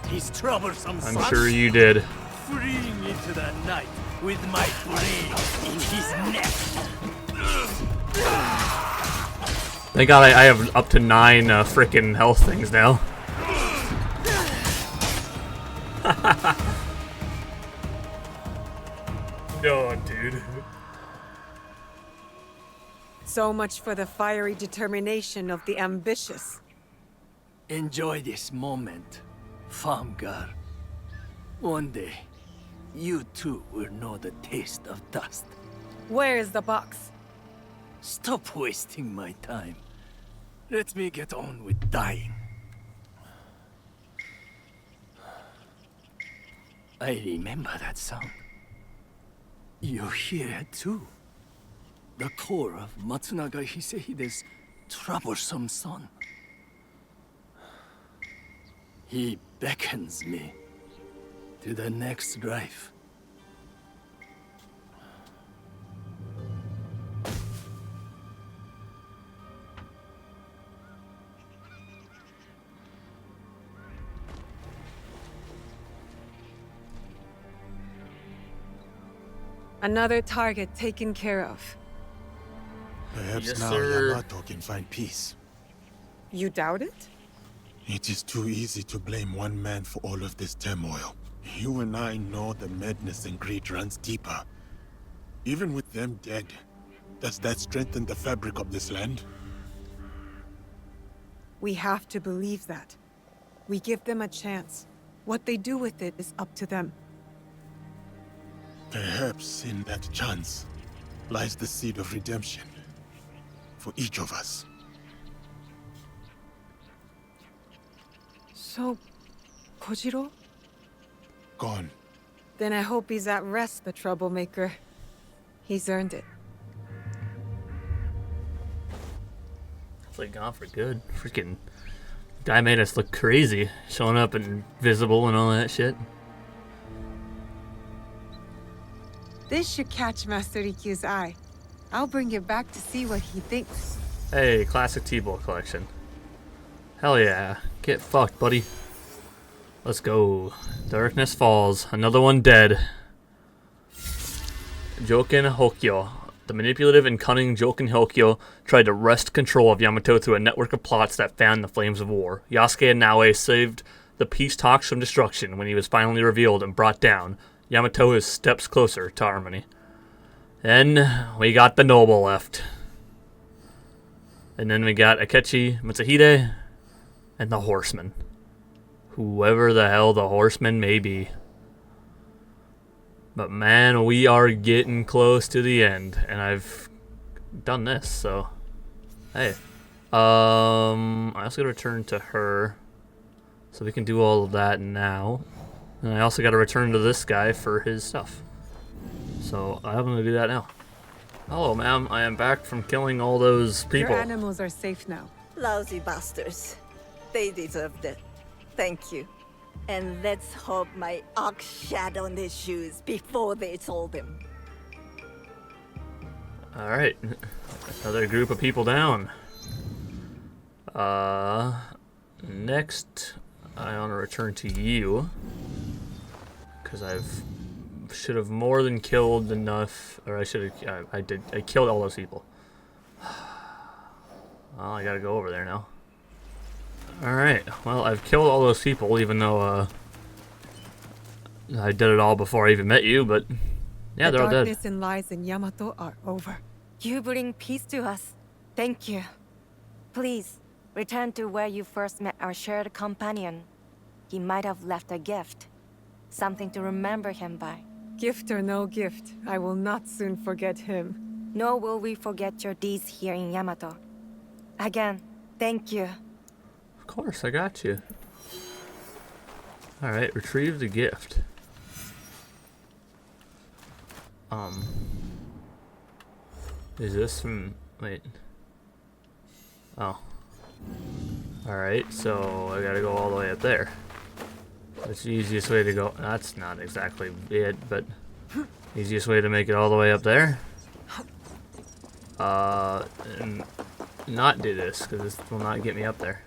His troublesome son. I'm sure you did. Freeing into the night with my blade in his neck. Thank God I have up to 9 frickin' health things now. No, dude. So much for the fiery determination of the ambitious. Enjoy this moment, Famgar. One day, you too will know the taste of dust. Where is the box? Stop wasting my time. Let me get on with dying. I remember that sound. You hear it too. The core of Matsunaga Hisehide's troublesome son. He beckons me to the next life. Another target taken care of. Perhaps Yes, now sir. Yamato can find peace. You doubt it? It is too easy to blame one man for all of this turmoil. You and I know the madness and greed runs deeper. Even with them dead, does that strengthen the fabric of this land? We have to believe that. We give them a chance. What they do with it is up to them. Perhaps in that chance lies the seed of redemption for each of us. So, Kojiro? Gone. Then I hope he's at rest, the troublemaker. He's earned it. It's like gone for good. Freaking guy made us look crazy, showing up invisible and all that shit. This should catch Master Rikyu's eye. I'll bring it back to see what he thinks. Hey, classic T-Bowl collection. Hell yeah. Get fucked, buddy. Let's go. Darkness Falls. Another one dead. Joken Hokyo. The manipulative and cunning Joken Hokyo tried to wrest control of Yamato through a network of plots that fanned the flames of war. Yasuke and Naoe saved the peace talks from destruction when he was finally revealed and brought down. Yamato is steps closer to harmony. Then we got the noble left. And then we got Akechi Mitsuhide and the horseman. Whoever the hell the horseman may be. But man, we are getting close to the end. And I've done this, so hey. I also gotta return to her. So we can do all of that now. And I also gotta return to this guy for his stuff. So I'm gonna do that now. Hello, ma'am. I am back from killing all those people. Your animals are safe now. Lousy bastards. They deserved it. Thank you. And let's hope my ox shat on their shoes before they sold them. Alright. Another group of people down. Next, I want to return to you. Because should have more than killed enough, or I killed all those people. Well, I gotta go over there now. Alright, well, I've killed all those people, even though, I did it all before I even met you, but, yeah, they're all dead. The darkness and lies in Yamato are over. You bring peace to us. Thank you. Please, return to where you first met our shared companion. He might have left a gift. Something to remember him by. Gift or no gift, I will not soon forget him. Nor will we forget your deeds here in Yamato. Again, thank you. Of course, I got you. Alright, retrieve the gift. Is this from... wait. Oh. Alright, so I gotta go all the way up there. That's the easiest way to go. That's not exactly it, but easiest way to make it all the way up there. and not do this, because this will not get me up there.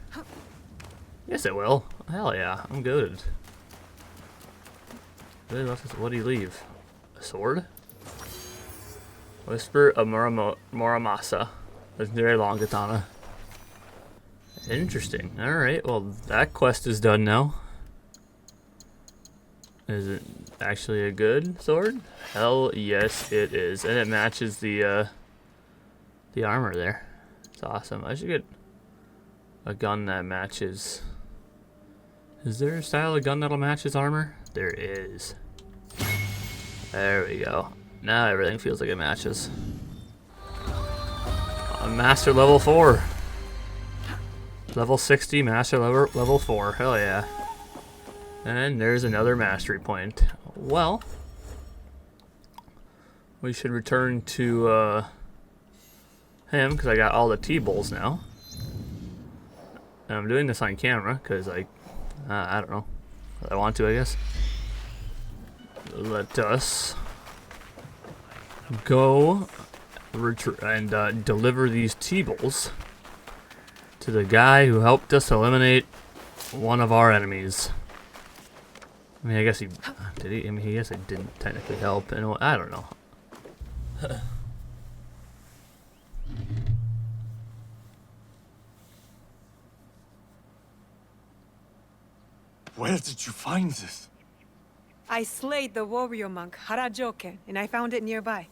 Yes, it will. Hell yeah, I'm good. What do you leave? A sword? Whisper of Muramasa. Legendary long katana. Interesting. Alright, well, that quest is done now. Is it actually a good sword? Hell yes, it is. And it matches the armor there. It's awesome. I should get a gun that matches. Is there a style of gun that'll match his armor? There is. There we go. Now everything feels like it matches. Master level 4. Level 60, master level 4. Hell yeah. And there's another mastery point. Well, we should return to him, because I got all the T-bowls now. And I'm doing this on camera, because I don't know. I want to, I guess. Let us go and deliver these T-bowls to the guy who helped us eliminate one of our enemies. I mean, I guess he did. I mean, I guess he didn't technically help, and I don't know. Where did you find this? I slayed the warrior monk Harajoke, and I found it nearby.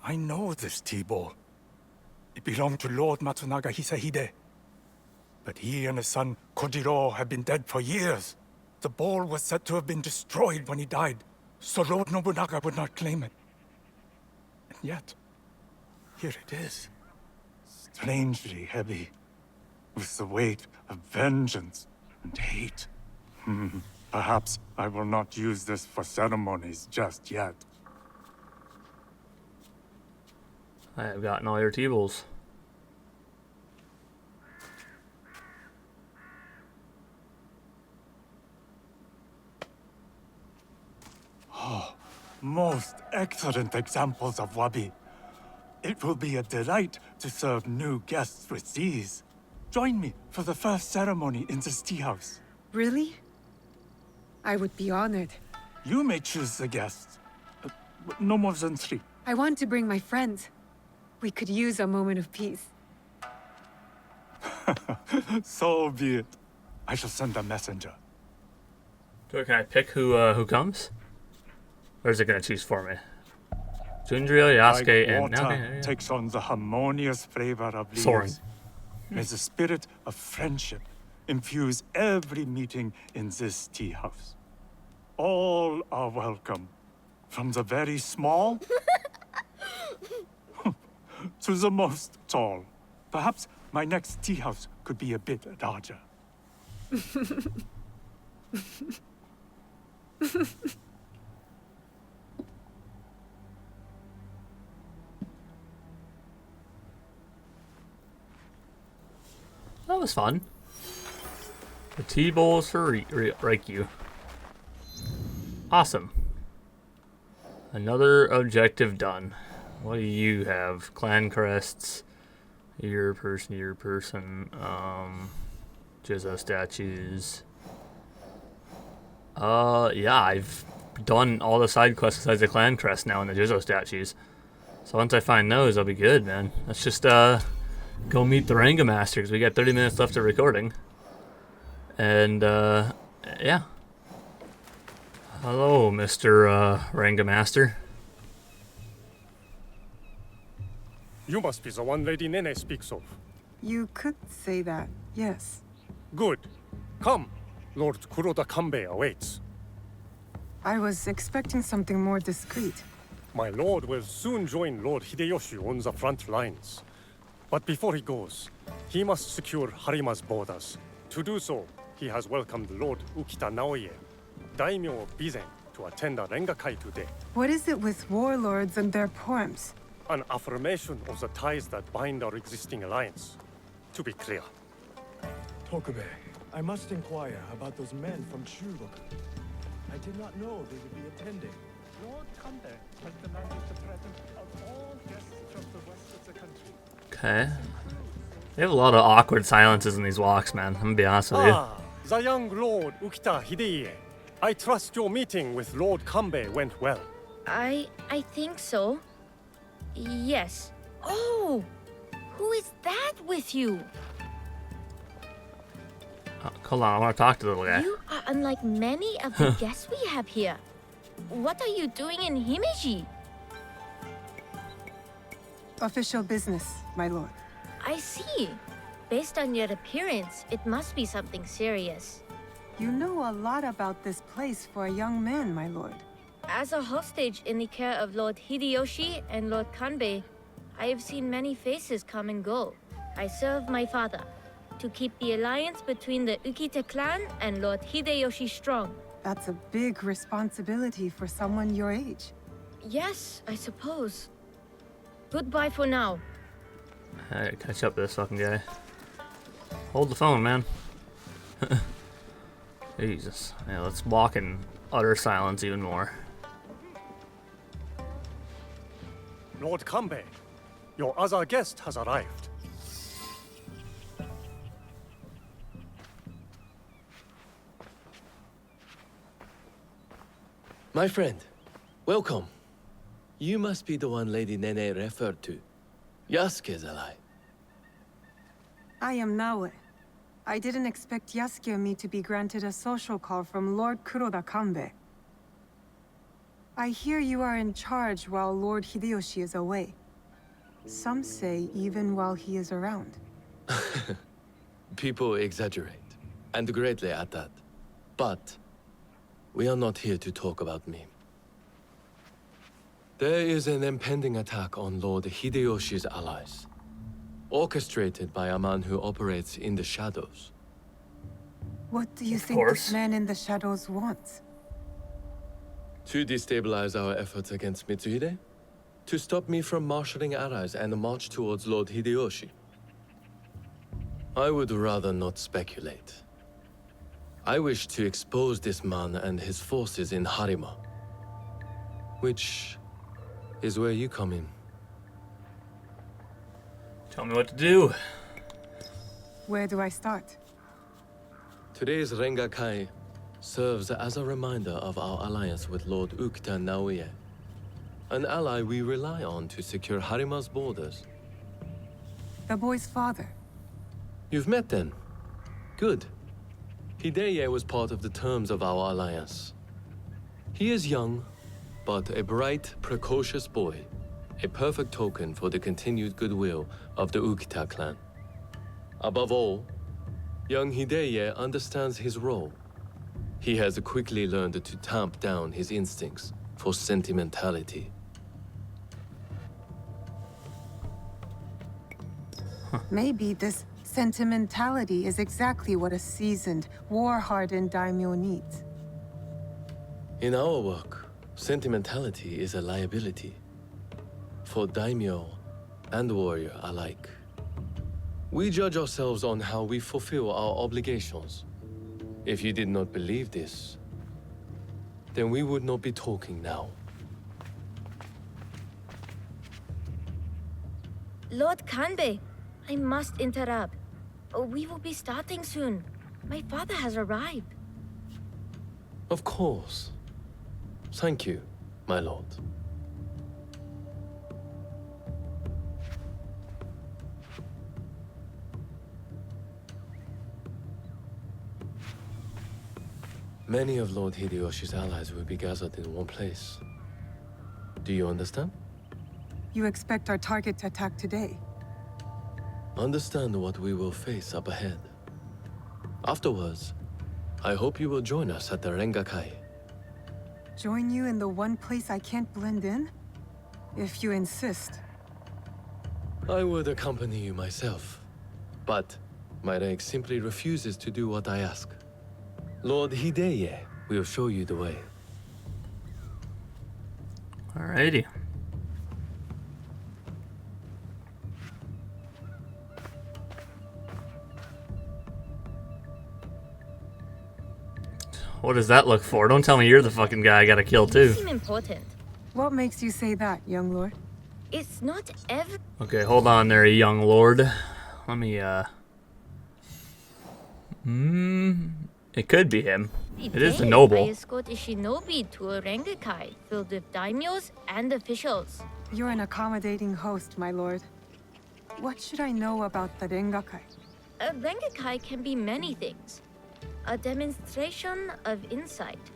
I know this T-ball. It belonged to Lord Matsunaga Hisahide. But he and his son Kojiro have been dead for years. The ball was said to have been destroyed when he died, so Lord Nobunaga would not claim it. And yet, here it is. Strangely heavy, with the weight of vengeance and hate. Perhaps I will not use this for ceremonies just yet. I have gotten all your T-bowls. Oh, most excellent examples of wabi. It will be a delight to serve new guests with these. Join me for the first ceremony in this tea house. Really? I would be honored. You may choose the guests. No more than 3. I want to bring my friends. We could use a moment of peace. So be it. I shall send a messenger. Can I pick who comes? Or is it gonna choose for me? Jundryo, Yasuke, and water takes on the harmonious flavor of leaves. Soren. May the spirit of friendship infuse every meeting in this tea house. All are welcome, from the very small to the most tall. Perhaps my next tea house could be a bit larger. That was fun. The T-bowls for Raikyu. Awesome. Another objective done. What do you have? Clan crests. Your person. Jizo statues. Yeah, I've done all the side quests besides the clan crest now and the Jizo statues. So once I find those, I'll be good, man. Let's just, go meet the Ranga Master, because we got 30 minutes left of recording. And, yeah. Hello, Mr. Ranga Master. You must be the one Lady Nene speaks of. You could say that, yes. Good. Come. Lord Kuroda Kanbei awaits. I was expecting something more discreet. My lord will soon join Lord Hideyoshi on the front lines. But before he goes, he must secure Harima's borders. To do so, he has welcomed Lord Ukita Naoye, daimyo of Bizen, to attend a Rengakai today. What is it with warlords and their poems? An affirmation of the ties that bind our existing alliance. To be clear. Tokube, I must inquire about those men from Shuroku. I did not know they would be attending. Lord Kanbei has demanded the presence of all guests from the west of the country. Okay. They have a lot of awkward silences in these walks, man. I'm gonna be honest with you. The young Lord Ukita Hideye. I trust your meeting with Lord Kanbei went well. I think so. Yes. Oh! Who is that with you? Hold on, I want to talk to the little guy. You are unlike many of the guests we have here. What are you doing in Himeji? Official business, my lord. I see. Based on your appearance, it must be something serious. You know a lot about this place for a young man, my lord. As a hostage in the care of Lord Hideyoshi and Lord Kanbei, I have seen many faces come and go. I serve my father to keep the alliance between the Ukita clan and Lord Hideyoshi strong. That's a big responsibility for someone your age. Yes, I suppose. Goodbye for now. Alright, catch up to this fucking guy. Hold the phone, man. Jesus. Yeah, let's walk in utter silence even more. Lord Kanbei, your other guest has arrived. My friend, welcome. You must be the one Lady Nene referred to. Yasuke's ally. I am Naoe. I didn't expect Yasuke and me to be granted a social call from Lord Kuroda Kanbei. I hear you are in charge while Lord Hideyoshi is away. Some say even while he is around. People exaggerate, and greatly at that. But we are not here to talk about me. There is an impending attack on Lord Hideyoshi's allies, orchestrated by a man who operates in the shadows. What do you think this man in the shadows wants? To destabilize our efforts against Mitsuhide? To stop me from marshalling allies and march towards Lord Hideyoshi? I would rather not speculate. I wish to expose this man and his forces in Harima, which is where you come in. Tell me what to do. Where do I start? Today's Rengakai serves as a reminder of our alliance with Lord Ukita Naoye, an ally we rely on to secure Harima's borders. The boy's father. You've met then? Good. Hideye was part of the terms of our alliance. He is young, but a bright, precocious boy, a perfect token for the continued goodwill of the Ukita clan. Above all, young Hideye understands his role. He has quickly learned to tamp down his instincts for sentimentality. Maybe this sentimentality is exactly what a seasoned, war-hardened daimyo needs. In our work, sentimentality is a liability for daimyo and warrior alike. We judge ourselves on how we fulfill our obligations. If you did not believe this, then we would not be talking now. Lord Kanbei, I must interrupt. We will be starting soon. My father has arrived. Of course. Thank you, my lord. Many of Lord Hideyoshi's allies will be gathered in one place. Do you understand? You expect our target to attack today? Understand what we will face up ahead. Afterwards, I hope you will join us at the Rengakai. Join you in the one place I can't blend in? If you insist. I would accompany you myself, but my rank simply refuses to do what I ask. Lord Hideye will show you the way. Alrighty. What does that look for? Don't tell me you're the fucking guy I gotta kill too. Seem important. What makes you say that, young lord? It's not ever. Okay, hold on there, young lord. Let me, it could be him. It is the I noble. escort a shinobi to a Rengakai filled with daimyos and officials. You're an accommodating host, my lord. What should I know about the Rengakai? A Rengakai can be many things. A demonstration of insight,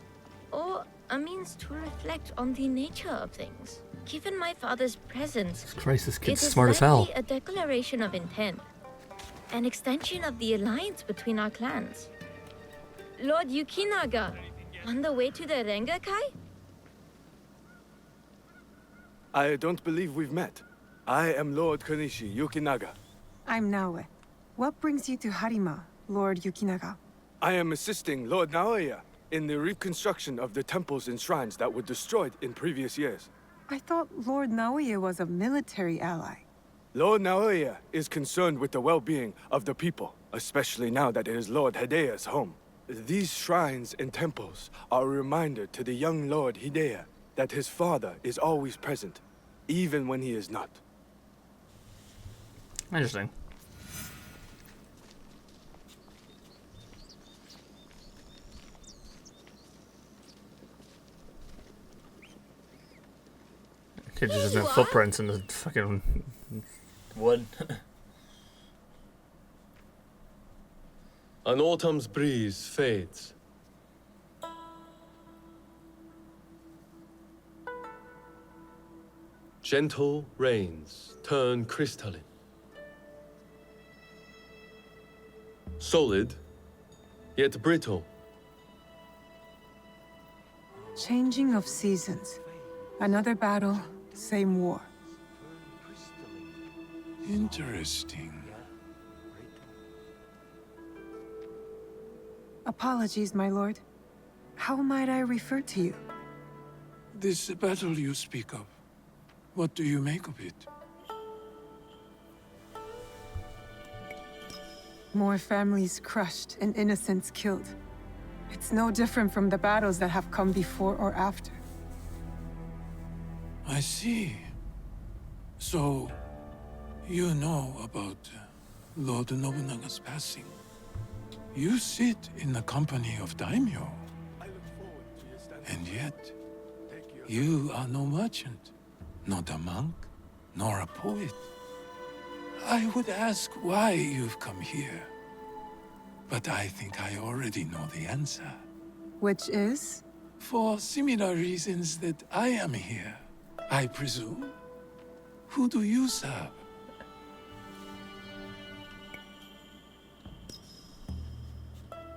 or a means to reflect on the nature of things. Given my father's presence, Christ, this kid's it is smart as hell. likely a declaration of intent, an extension of the alliance between our clans. Lord Yukinaga, on the way to the Rengakai? I don't believe we've met. I am Lord Konishi Yukinaga. I'm Naoe. What brings you to Harima, Lord Yukinaga? I am assisting Lord Naoya in the reconstruction of the temples and shrines that were destroyed in previous years. I thought Lord Naoya was a military ally. Lord Naoya is concerned with the well-being of the people, especially now that it is Lord Hidea's home. These shrines and temples are a reminder to the young Lord Hidea that his father is always present, even when he is not. Interesting. Kid just doesn't have footprints in the fucking wood. An autumn's breeze fades. Gentle rains turn crystalline. Solid, yet brittle. Changing of seasons. Another battle, same war. Interesting. Apologies, my lord. How might I refer to you? This battle you speak of, what do you make of it? More families crushed and innocents killed. It's no different from the battles that have come before or after. I see. So, you know about Lord Nobunaga's passing. You sit in the company of daimyo. And yet, you are no merchant, not a monk, nor a poet. I would ask why you've come here. But I think I already know the answer. Which is? For similar reasons that I am here, I presume. Who do you serve?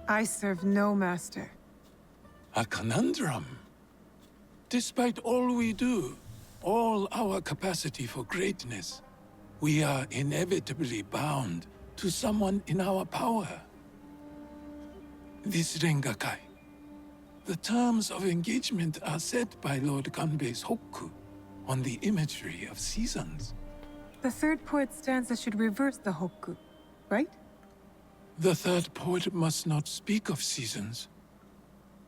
I serve no master. A conundrum. Despite all we do, all our capacity for greatness, we are inevitably bound to someone in our power. This Rengakai. The terms of engagement are set by Lord Kanbei's Hokku on the imagery of seasons. The third poet stanza should reverse the Hokku, right? The third poet must not speak of seasons.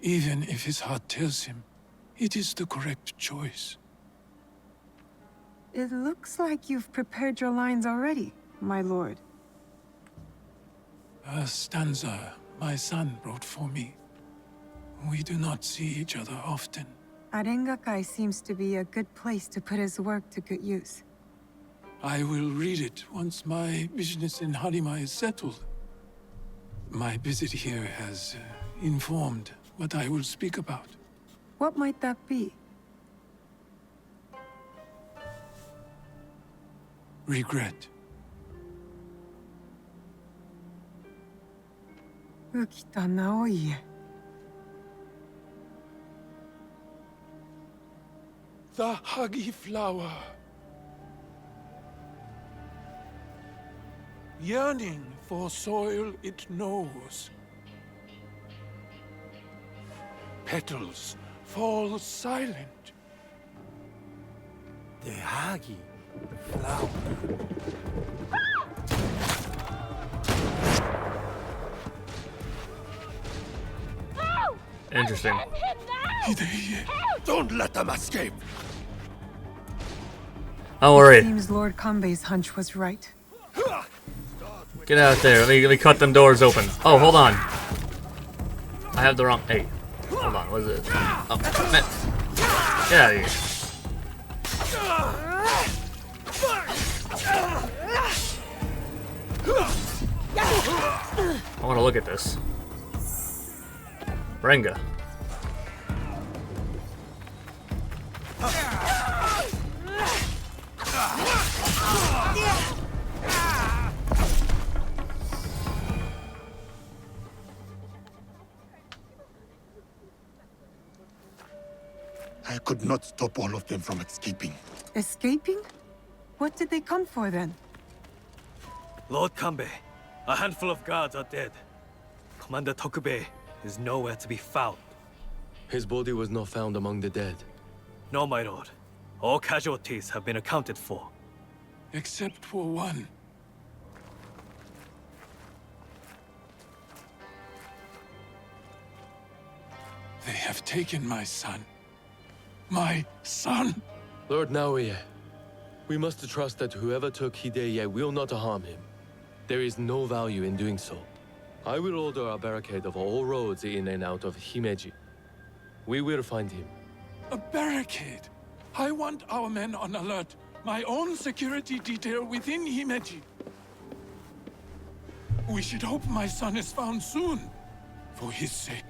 Even if his heart tells him, it is the correct choice. It looks like you've prepared your lines already, my lord. A stanza my son wrote for me. We do not see each other often. Rengakai seems to be a good place to put his work to good use. I will read it once my business in Harima is settled. My visit here has informed what I will speak about. What might that be? Regret. Ukita Naoie. The Hagi flower. Yearning for soil it knows. Petals fall silent. The Hagi, the flower. Interesting. Hideye, don't let them escape. Don't worry. Seems Lord Kanbei's hunch was right. Get out there. Let me cut them doors open. Oh, hold on. I have the wrong. Hey, hold on. What is it? Oh, man. Get out of here. I want to look at this. Renga. I could not stop all of them from escaping. Escaping? What did they come for then? Lord Kanbei, a handful of guards are dead. Commander Tokubei is nowhere to be found. His body was not found among the dead. No, my lord. All casualties have been accounted for. Except for one. They have taken my son. My son! Lord Naoya, we must trust that whoever took Hideye will not harm him. There is no value in doing so. I will order a barricade of all roads in and out of Himeji. We will find him. A barricade? I want our men on alert. My own security detail within Himeji. We should hope my son is found soon. For his sake.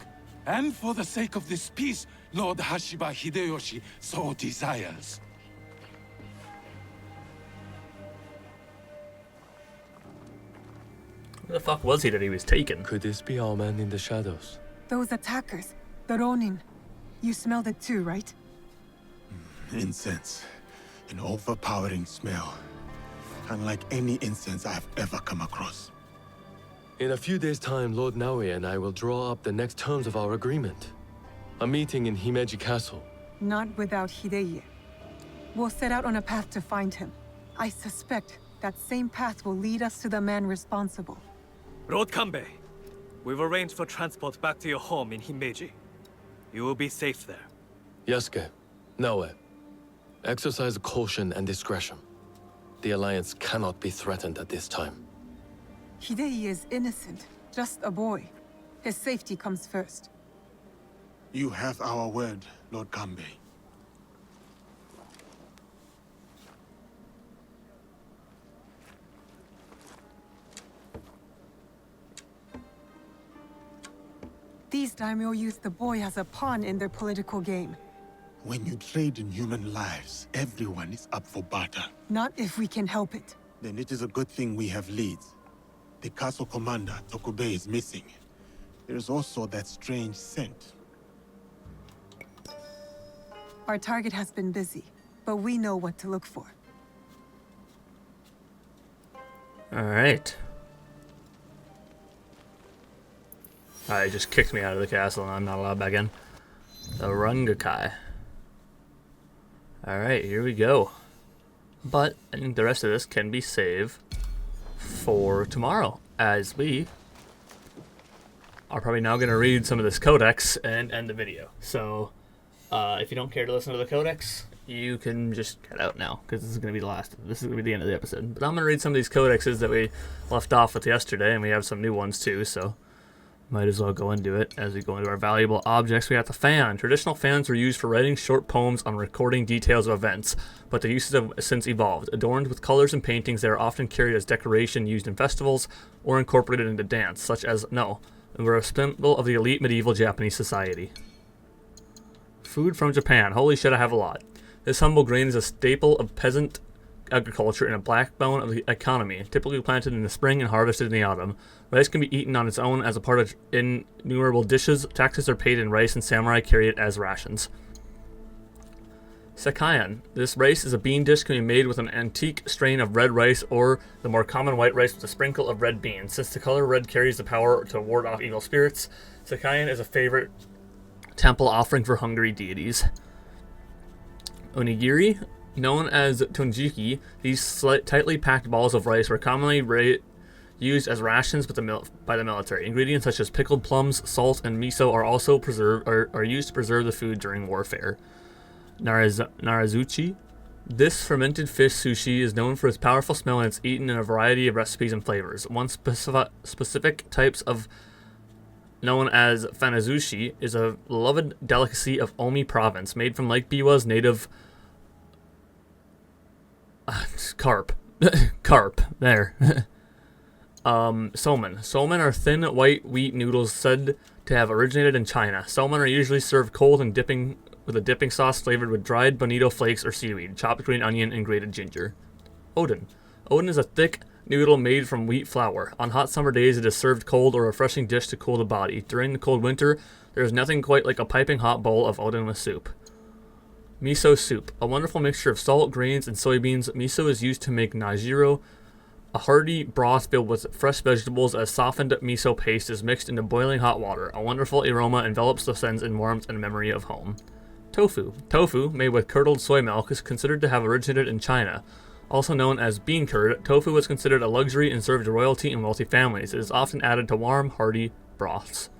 And for the sake of this peace Lord Hashiba Hideyoshi so desires. Where the fuck was he that he was taken? Could this be our man in the shadows? Those attackers, the Ronin. You smelled it too, right? Incense. An overpowering smell. Unlike any incense I have ever come across. In a few days' time, Lord Naoya and I will draw up the next terms of our agreement. A meeting in Himeji Castle. Not without Hideye. We'll set out on a path to find him. I suspect that same path will lead us to the man responsible. Lord Kanbei, we've arranged for transport back to your home in Himeji. You will be safe there. Yasuke, Naoya, exercise caution and discretion. The Alliance cannot be threatened at this time. Hideye is innocent, just a boy. His safety comes first. You have our word, Lord Kanbei. These daimyo use the boy as a pawn in their political game. When you trade in human lives, everyone is up for barter. Not if we can help it. Then it is a good thing we have leads. The castle commander, Tokubei, is missing. There is also that strange scent. Our target has been busy, but we know what to look for. Alright. Alright, just kicked me out of the castle and I'm not allowed back in. The Rungakai. Alright, here we go. But I think the rest of this can be saved for tomorrow, as we are probably now going to read some of this codex and end the video. So, if you don't care to listen to the codex, you can just get out now, because this is going to be the last. This is going to be the end of the episode. But I'm going to read some of these codexes that we left off with yesterday, and we have some new ones too, so might as well go into it. As we go into our valuable objects, we got the fan. Traditional fans were used for writing short poems on recording details of events, but the uses have since evolved. Adorned with colors and paintings, they are often carried as decoration used in festivals or incorporated into dance, such as, and were a symbol of the elite medieval Japanese society. Food from Japan. Holy shit, I have a lot. This humble grain is a staple of peasant agriculture and a backbone of the economy, typically planted in the spring and harvested in the autumn. Rice can be eaten on its own as a part of innumerable dishes. Taxes are paid in rice, and samurai carry it as rations. Sakayan. This rice is a bean dish can be made with an antique strain of red rice or the more common white rice with a sprinkle of red beans. Since the color red carries the power to ward off evil spirits, Sakayan is a favorite temple offering for hungry deities. Onigiri. Known as tonjiki, these tightly packed balls of rice were commonly used as rations by the military. Ingredients such as pickled plums, salt, and miso are also used to preserve the food during warfare. Narazuchi. This fermented fish sushi is known for its powerful smell and it's eaten in a variety of recipes and flavors. One specific types of known as fanazushi is a beloved delicacy of Omi province, made from Lake Biwa's native carp. Carp. There. Somen. Somen are thin white wheat noodles said to have originated in China. Somen are usually served cold and with a dipping sauce flavored with dried bonito flakes or seaweed, chopped green onion and grated ginger. Oden. Oden is a thick noodle made from wheat flour. On hot summer days, it is served cold or a refreshing dish to cool the body. During the cold winter, there is nothing quite like a piping hot bowl of oden with soup. Miso soup. A wonderful mixture of salt, grains, and soybeans. Miso is used to make najiro, a hearty broth filled with fresh vegetables. As softened miso paste is mixed into boiling hot water. A wonderful aroma envelops the sense in warmth and memory of home. Tofu. Tofu, made with curdled soy milk, is considered to have originated in China. Also known as bean curd, tofu was considered a luxury and served to royalty and wealthy families. It is often added to warm, hearty broths.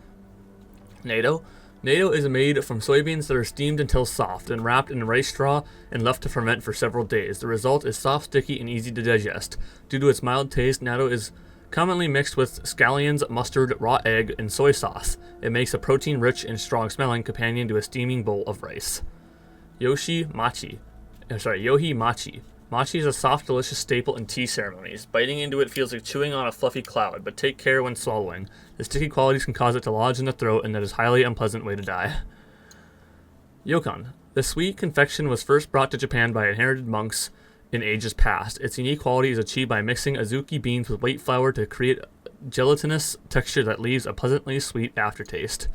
Natto. Natto is made from soybeans that are steamed until soft and wrapped in rice straw and left to ferment for several days. The result is soft, sticky, and easy to digest. Due to its mild taste, natto is commonly mixed with scallions, mustard, raw egg, and soy sauce. It makes a protein-rich and strong-smelling companion to a steaming bowl of rice. Yohi machi. Machi is a soft, delicious staple in tea ceremonies. Biting into it feels like chewing on a fluffy cloud, but take care when swallowing. The sticky qualities can cause it to lodge in the throat, and that is a highly unpleasant way to die. Yokon. The sweet confection was first brought to Japan by inherited monks in ages past. Its unique quality is achieved by mixing azuki beans with wheat flour to create a gelatinous texture that leaves a pleasantly sweet aftertaste.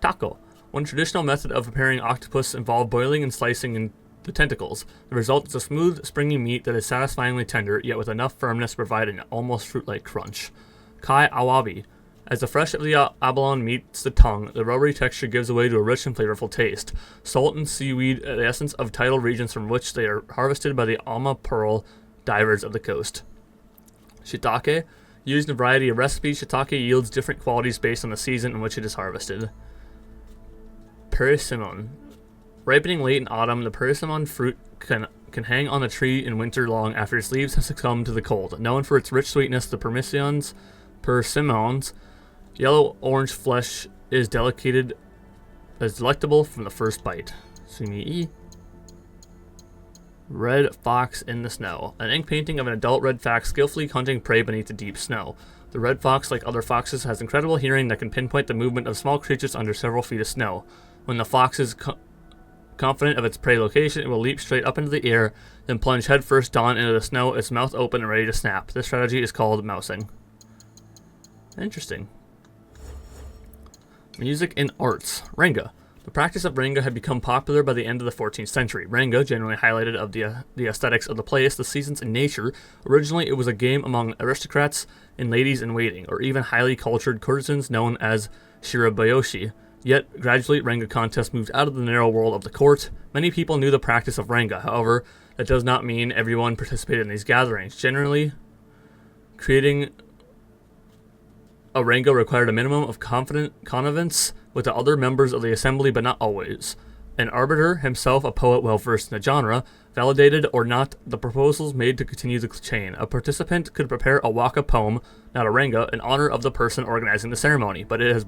Taco. One traditional method of preparing octopus involved boiling and slicing in the tentacles. The result is a smooth, springy meat that is satisfyingly tender, yet with enough firmness to provide an almost fruit-like crunch. Kai awabi. As the flesh of the abalone meets the tongue, the rubbery texture gives way to a rich and flavorful taste. Salt and seaweed are the essence of tidal regions from which they are harvested by the Ama pearl divers of the coast. Shiitake. Used in a variety of recipes, shiitake yields different qualities based on the season in which it is harvested. Persimmon. Ripening late in autumn, the persimmon fruit can hang on the tree in winter long after its leaves have succumbed to the cold. Known for its rich sweetness, the persimmon's yellow-orange flesh is delectable from the first bite. Sumii. Red fox in the snow. An ink painting of an adult red fox skillfully hunting prey beneath the deep snow. The red fox, like other foxes, has incredible hearing that can pinpoint the movement of small creatures under several feet of snow. When the fox is confident of its prey location, it will leap straight up into the air, then plunge headfirst down into the snow, its mouth open and ready to snap. This strategy is called mousing. Interesting. Music and arts. Renga. The practice of renga had become popular by the end of the 14th century. Renga, generally highlighted of the aesthetics of the place, the seasons, and nature. Originally, it was a game among aristocrats and ladies in waiting, or even highly cultured courtesans known as shirabayoshi. Yet, gradually, renga contests moved out of the narrow world of the court. Many people knew the practice of renga. However, that does not mean everyone participated in these gatherings. Generally, creating a renga required a minimum of connivance with the other members of the assembly, but not always. An arbiter, himself a poet well versed in the genre, validated or not the proposals made to continue the chain. A participant could prepare a waka poem, not a renga, in honor of the person organizing the ceremony, but it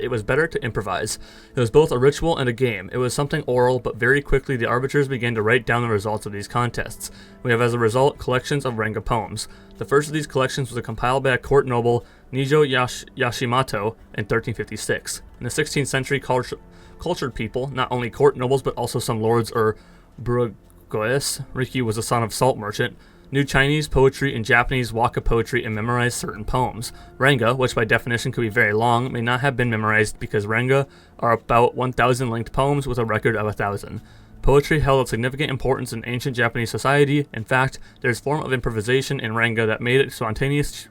was better to improvise. It was both a ritual and a game. It was something oral, but very quickly the arbiters began to write down the results of these contests. We have as a result collections of renga poems. The first of these collections was compiled by a court noble, Nijo Yashimato, in 1356. In the 16th century, cultured people, not only court nobles but also some lords or burgoyes, Riki was a son of salt merchant, knew Chinese poetry and Japanese waka poetry and memorized certain poems. Renga, which by definition could be very long, may not have been memorized because renga are about 1,000 linked poems with a record of 1,000. Poetry held a significant importance in ancient Japanese society. In fact, there is a form of improvisation in renga that made it a spontaneous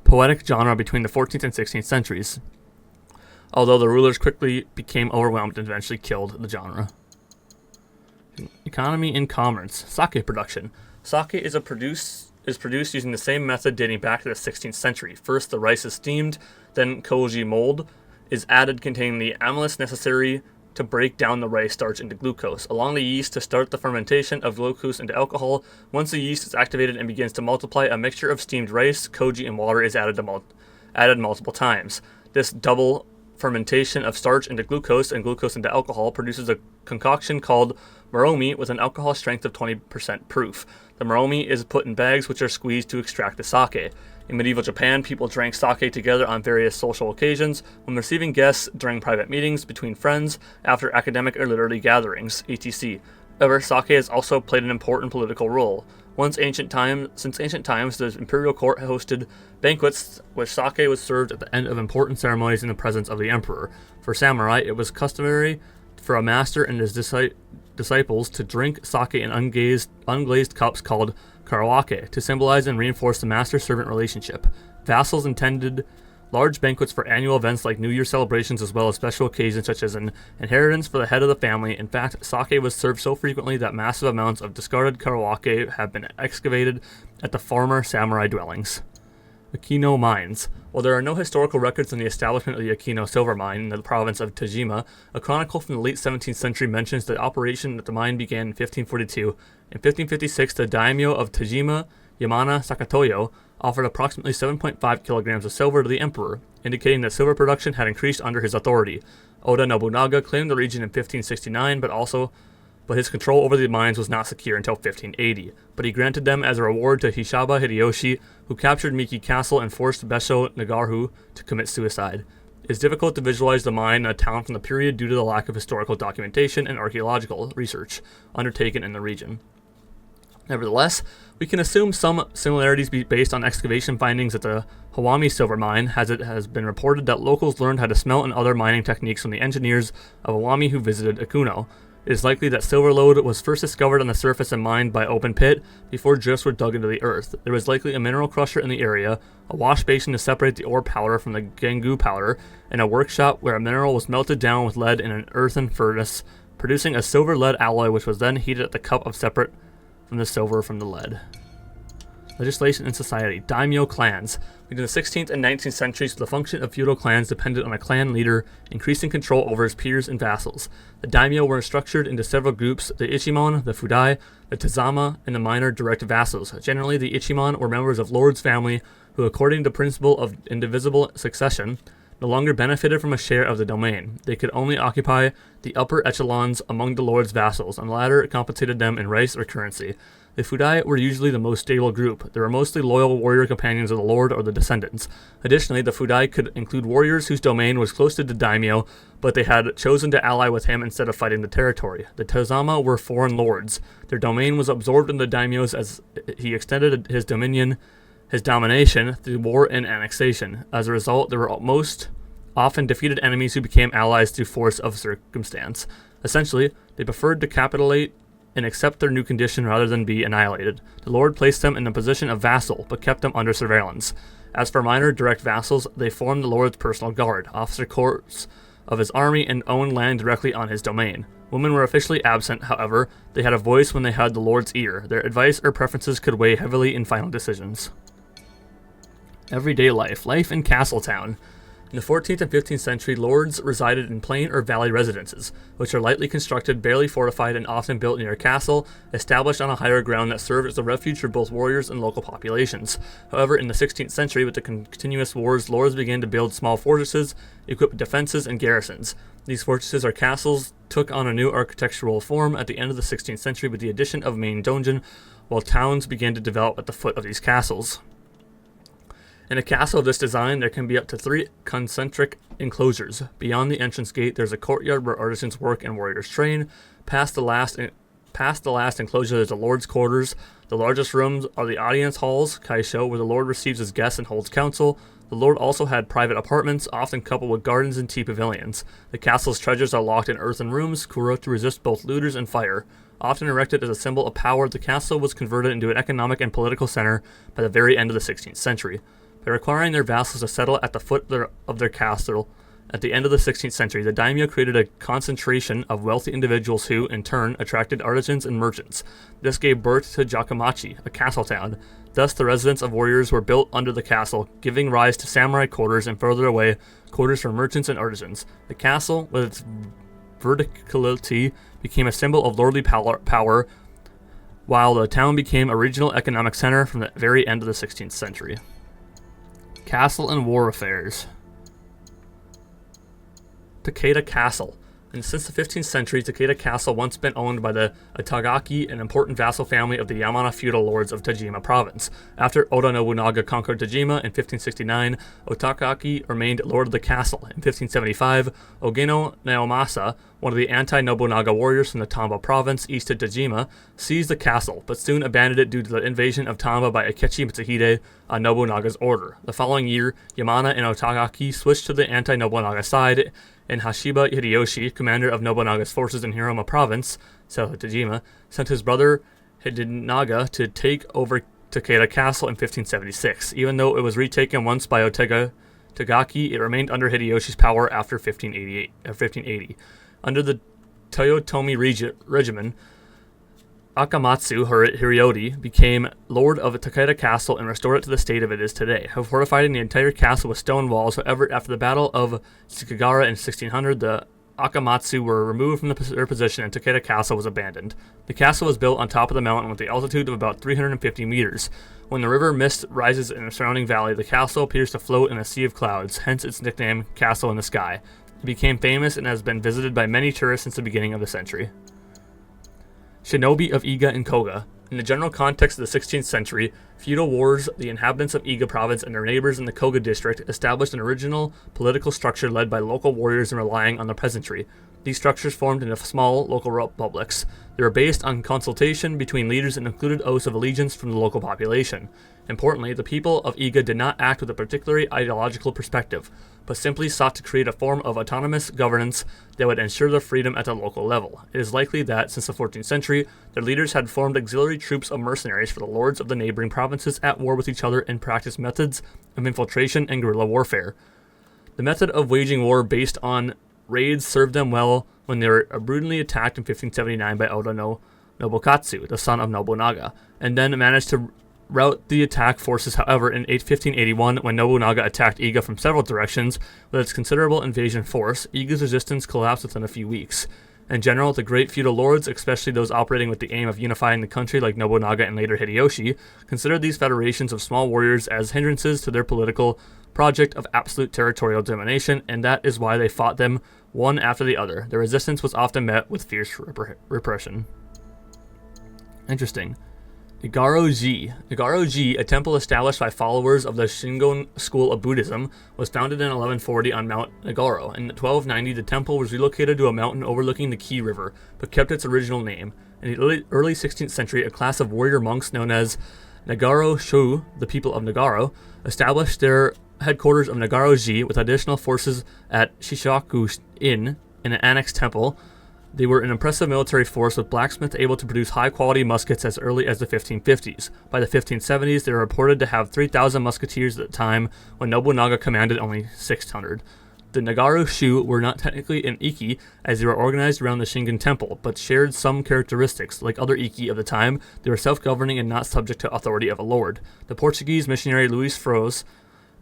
poetic genre between the 14th and 16th centuries, although the rulers quickly became overwhelmed and eventually killed the genre. Economy and commerce. Sake production. Sake is produced using the same method dating back to the 16th century. First, the rice is steamed, then koji mold is added containing the amylase necessary to break down the rice starch into glucose, allowing the yeast to start the fermentation of glucose into alcohol. Once the yeast is activated and begins to multiply, a mixture of steamed rice, koji, and water is added multiple times. This double fermentation of starch into glucose and glucose into alcohol produces a concoction called moromi with an alcohol strength of 20% proof. The moromi is put in bags which are squeezed to extract the sake. In medieval Japan, people drank sake together on various social occasions, when receiving guests, during private meetings, between friends, after academic or literary gatherings, etc. However, sake has also played an important political role. Since ancient times, the imperial court hosted banquets which sake was served at the end of important ceremonies in the presence of the emperor. For samurai, it was customary for a master and his disciples to drink sake in unglazed cups called karawake to symbolize and reinforce the master-servant relationship. Vassals attended large banquets for annual events like New Year celebrations, as well as special occasions such as an inheritance for the head of the family. In fact, sake was served so frequently that massive amounts of discarded karawake have been excavated at the former samurai dwellings. Akino Mines. While there are no historical records on the establishment of the Akino silver mine in the province of Tajima, a chronicle from the late 17th century mentions that operation at the mine began in 1542. In 1556, the daimyo of Tajima, Yamana Sakatoyo, offered approximately 7.5 kilograms of silver to the emperor, indicating that silver production had increased under his authority. Oda Nobunaga claimed the region in 1569, but his control over the mines was not secure until 1580. But he granted them as a reward to Hishaba Hideyoshi, who captured Miki Castle and forced Besho Nagaru to commit suicide. It is difficult to visualize the mine in a town from the period due to the lack of historical documentation and archaeological research undertaken in the region. Nevertheless, we can assume some similarities based on excavation findings at the Hawami silver mine, as it has been reported that locals learned how to smelt and other mining techniques from the engineers of Hawami who visited Akuno. It is likely that silver lode was first discovered on the surface and mined by open pit before drifts were dug into the earth. There was likely a mineral crusher in the area, a wash basin to separate the ore powder from the gengu powder, and a workshop where a mineral was melted down with lead in an earthen furnace, producing a silver-lead alloy which was then heated at the cup of separate from the silver from the lead. Legislation and society. Daimyo clans. Between the 16th and 19th centuries, the function of feudal clans depended on a clan leader increasing control over his peers and vassals. The daimyo were structured into several groups: the ichimon, the fudai, the tazama, and the minor direct vassals. Generally, the ichimon were members of lord's family who, according to the principle of indivisible succession, no longer benefited from a share of the domain. They could only occupy the upper echelons among the lord's vassals, and the latter compensated them in rice or currency. The Fudai were usually the most stable group. They were mostly loyal warrior companions of the lord or the descendants. Additionally, the Fudai could include warriors whose domain was close to the daimyo, but they had chosen to ally with him instead of fighting the territory. The Tazama were foreign lords. Their domain was absorbed in the daimyos as he extended his domination through war and annexation. As a result, there were most often defeated enemies who became allies through force of circumstance. Essentially, they preferred to capitulate and accept their new condition rather than be annihilated. The lord placed them in the position of vassal, but kept them under surveillance. As for minor direct vassals, they formed the lord's personal guard, officer corps of his army, and owned land directly on his domain. Women were officially absent, however. They had a voice when they had the lord's ear. Their advice or preferences could weigh heavily in final decisions. Everyday life. Life in Castletown. In the 14th and 15th century, lords resided in plain or valley residences, which are lightly constructed, barely fortified, and often built near a castle, established on a higher ground that served as a refuge for both warriors and local populations. However, in the 16th century, with the continuous wars, lords began to build small fortresses, equip defenses, and garrisons. These fortresses or castles took on a new architectural form at the end of the 16th century with the addition of main donjon, while towns began to develop at the foot of these castles. In a castle of this design, there can be up to 3 concentric enclosures. Beyond the entrance gate, there's a courtyard where artisans work and warriors train. Past the last enclosure, there's the lord's quarters. The largest rooms are the audience halls, kaisho, where the lord receives his guests and holds council. The lord also had private apartments, often coupled with gardens and tea pavilions. The castle's treasures are locked in earthen rooms, kuro, to resist both looters and fire. Often erected as a symbol of power, the castle was converted into an economic and political center by the very end of the 16th century. By requiring their vassals to settle at the foot of their castle at the end of the 16th century, the daimyo created a concentration of wealthy individuals who, in turn, attracted artisans and merchants. This gave birth to Jakamachi, a castle town. Thus, the residence of warriors were built under the castle, giving rise to samurai quarters and further away, quarters for merchants and artisans. The castle, with its verticality became a symbol of lordly power, while the town became a regional economic center from the very end of the 16th century. Castle and war affairs. Takeda Castle. And since the 15th century, Takeda Castle once been owned by the Itagaki, an important vassal family of the Yamana feudal lords of Tajima province. After Oda Nobunaga conquered Tajima in 1569, Otagaki remained lord of the castle. In 1575, Ogino Naomasa, one of the anti-Nobunaga warriors from the Tamba province east of Tajima, seized the castle, but soon abandoned it due to the invasion of Tamba by Akechi Mitsuhide on Nobunaga's order. The following year, Yamana and Otagaki switched to the anti-Nobunaga side, and Hashiba Hideyoshi, commander of Nobunaga's forces in Hiroma province, south of Tajima, sent his brother Hidenaga to take over Takeda Castle in 1576. Even though it was retaken once by Otagaki, it remained under Hideyoshi's power after 1580. Under the Toyotomi regimen, Akamatsu Hiroyori became lord of Takeda Castle and restored it to the state of it is today, fortifying the entire castle with stone walls. However, after the Battle of Shikigara in 1600, the Akamatsu were removed from their position and Takeda Castle was abandoned. The castle was built on top of the mountain with the altitude of about 350 meters. When the river mist rises in the surrounding valley, the castle appears to float in a sea of clouds, hence its nickname, Castle in the Sky. It became famous and has been visited by many tourists since the beginning of the century. Shinobi of Iga and Koga. In the general context of the 16th century, feudal wars, the inhabitants of Iga province and their neighbors in the Koga district established an original political structure led by local warriors and relying on the peasantry. These structures formed into small local republics. They were based on consultation between leaders and included oaths of allegiance from the local population. Importantly, the people of Iga did not act with a particularly ideological perspective, but simply sought to create a form of autonomous governance that would ensure their freedom at the local level. It is likely that, since the 14th century, their leaders had formed auxiliary troops of mercenaries for the lords of the neighboring provinces at war with each other and practiced methods of infiltration and guerrilla warfare. The method of waging war based on raids served them well when they were brutally attacked in 1579 by Oda Nobukatsu, the son of Nobunaga, and then managed to rout the attack forces. However, in 1581, when Nobunaga attacked Iga from several directions with its considerable invasion force, Iga's resistance collapsed within a few weeks. In general, the great feudal lords, especially those operating with the aim of unifying the country like Nobunaga and later Hideyoshi, considered these federations of small warriors as hindrances to their political project of absolute territorial domination, and that is why they fought them one after the other. Their resistance was often met with fierce repression. Interesting. Nagaro-ji. Nagaro-ji, a temple established by followers of the Shingon school of Buddhism, was founded in 1140 on Mount Nagaro. In 1290, the temple was relocated to a mountain overlooking the Ki River, but kept its original name. In the early 16th century, a class of warrior monks known as Nagaro-shou, the people of Nagaro, established their headquarters of Nagaro-ji with additional forces at Shishaku-in, in an annexed temple. They were an impressive military force, with blacksmiths able to produce high-quality muskets as early as the 1550s. By the 1570s, they were reported to have 3,000 musketeers at the time, when Nobunaga commanded only 600. The Nagaro-shu were not technically an Iki, as they were organized around the Shingon temple, but shared some characteristics. Like other Iki of the time, they were self-governing and not subject to authority of a lord. The Portuguese missionary Luís Freire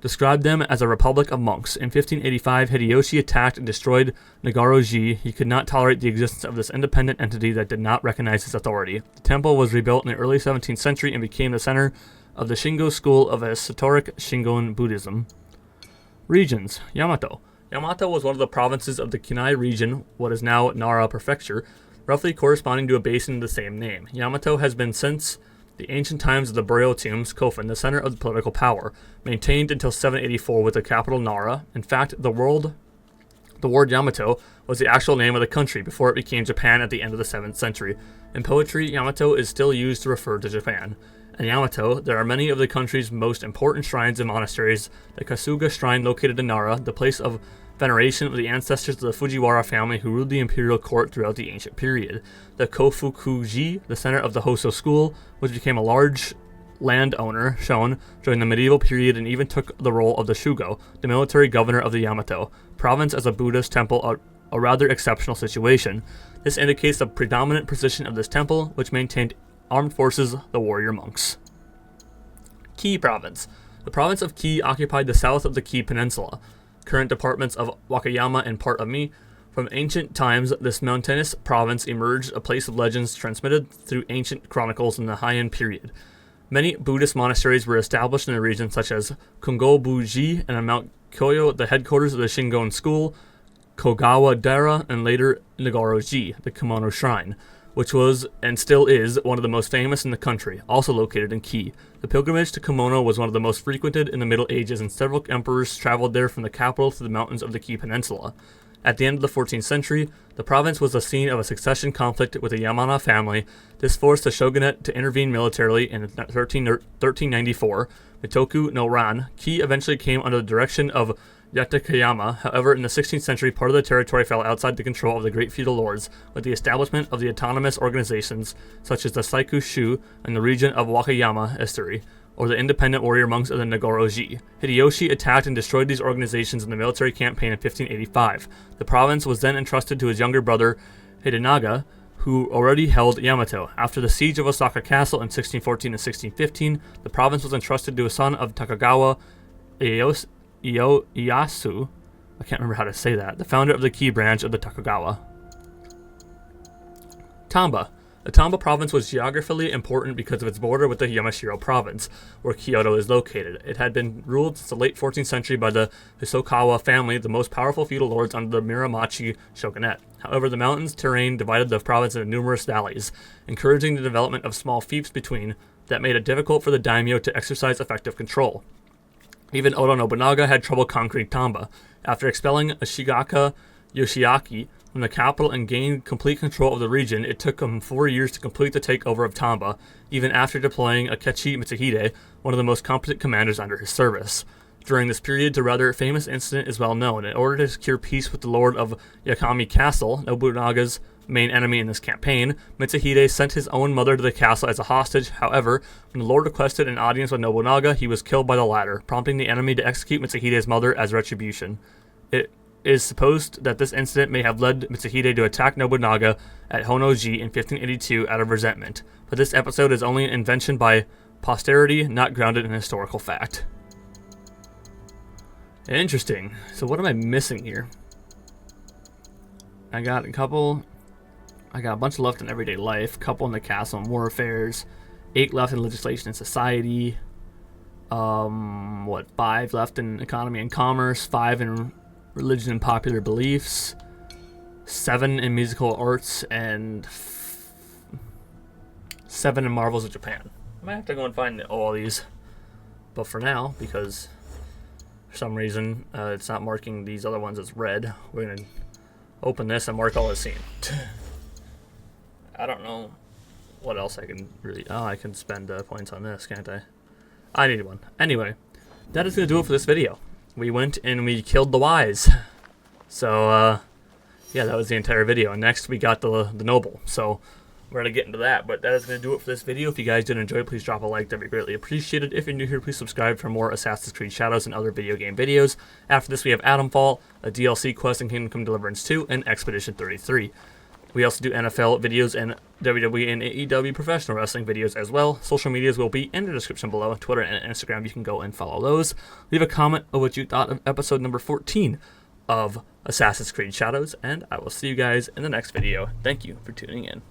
described them as a republic of monks. In 1585, Hideyoshi attacked and destroyed Nagaro-ji. He could not tolerate the existence of this independent entity that did not recognize his authority. The temple was rebuilt in the early 17th century and became the center of the Shingo school of esoteric Shingon Buddhism. Regions. Yamato. Yamato was one of the provinces of the Kinai region, what is now Nara Prefecture, roughly corresponding to a basin of the same name. Yamato has been since the ancient times of the burial tombs, Kofun, the center of the political power, maintained until 784 with the capital Nara. In fact, the word Yamato was the actual name of the country before it became Japan at the end of the 7th century. In poetry, Yamato is still used to refer to Japan. In Yamato, there are many of the country's most important shrines and monasteries. The Kasuga Shrine, located in Nara, the place of veneration of the ancestors of the Fujiwara family who ruled the imperial court throughout the ancient period. The Kofukuji, the center of the Hoso school, which became a large landowner shown during the medieval period and even took the role of the Shugo, the military governor of the Yamato province, as a Buddhist temple, a rather exceptional situation. This indicates the predominant position of this temple, which maintained armed forces, the warrior monks. Ki province. The province of Ki occupied the south of the Ki Peninsula. Current departments of Wakayama and part of Mie From ancient times, this mountainous province emerged a place of legends transmitted through ancient chronicles in the Heian period. Many Buddhist monasteries were established in the region, such as Kungo-bu-ji and on Mount Kyoyo, the headquarters of the Shingon School, Kogawa-dera, and later Nagoro-ji, the Kimono Shrine, which was, and still is, one of the most famous in the country, also located in Ki. The pilgrimage to Kimono was one of the most frequented in the Middle Ages, and several emperors traveled there from the capital to the mountains of the Ki Peninsula. At the end of the 14th century, the province was the scene of a succession conflict with the Yamana family. This forced the shogunate to intervene militarily in 1394. Mitoku no Ran, Ki eventually came under the direction of Yatakayama. However, in the 16th century, part of the territory fell outside the control of the great feudal lords, with the establishment of the autonomous organizations such as the Saiku Shu in the region of Wakayama Estuary, or the independent warrior monks of the Nagoro-ji. Hideyoshi attacked and destroyed these organizations in the military campaign in 1585. The province was then entrusted to his younger brother Hidenaga, who already held Yamato. After the siege of Osaka Castle in 1614 and 1615, the province was entrusted to a son of Takagawa Ieyasu, I can't remember how to say that, the founder of the Ki branch of the Takagawa. Tamba. The Tamba province was geographically important because of its border with the Yamashiro province, where Kyoto is located. It had been ruled since the late 14th century by the Hisokawa family, the most powerful feudal lords under the Miramachi shogunate. However, the mountains terrain divided the province into numerous valleys, encouraging the development of small fiefs between that made it difficult for the daimyo to exercise effective control. Even Oda Nobunaga had trouble conquering Tamba. After expelling Ashigaka Yoshiaki from the capital and gained complete control of the region, it took him 4 years to complete the takeover of Tamba, even after deploying Akechi Mitsuhide, one of the most competent commanders under his service. During this period, the rather famous incident is well known. In order to secure peace with the lord of Yakami Castle, Nobunaga's main enemy in this campaign, Mitsuhide sent his own mother to the castle as a hostage. However, when the lord requested an audience with Nobunaga, he was killed by the latter, prompting the enemy to execute Mitsuhide's mother as retribution. It is supposed that this incident may have led Mitsuhide to attack Nobunaga at Honnoji in 1582 out of resentment, but this episode is only an invention by posterity, not grounded in historical fact. Interesting. So what am I missing here? I got a bunch left in everyday life, couple in the castle and war affairs, 8 left in legislation and society, 5 left in economy and commerce, 5 in religion and popular beliefs, 7 in musical arts, and 7 in Marvels of Japan. I might have to go and find all these, but for now, because for some reason it's not marking these other ones as red, we're gonna open this and mark all as seen. I don't know what else I can really... Oh, I can spend points on this, can't I? I need one. Anyway, that is gonna do it for this video. We went and we killed the Wise. So, yeah, that was the entire video. And next we got the Noble. So, we're going to get into that. But that is going to do it for this video. If you guys did enjoy, please drop a like. That'd be greatly appreciated. If you're new here, please subscribe for more Assassin's Creed Shadows and other video game videos. After this, we have Adamfall, a DLC quest in Kingdom Come Deliverance 2, and Expedition 33. We also do NFL videos and WWE and AEW professional wrestling videos as well. Social medias will be in the description below. Twitter and Instagram, you can go and follow those. Leave a comment of what you thought of episode number 14 of Assassin's Creed Shadows, and I will see you guys in the next video. Thank you for tuning in.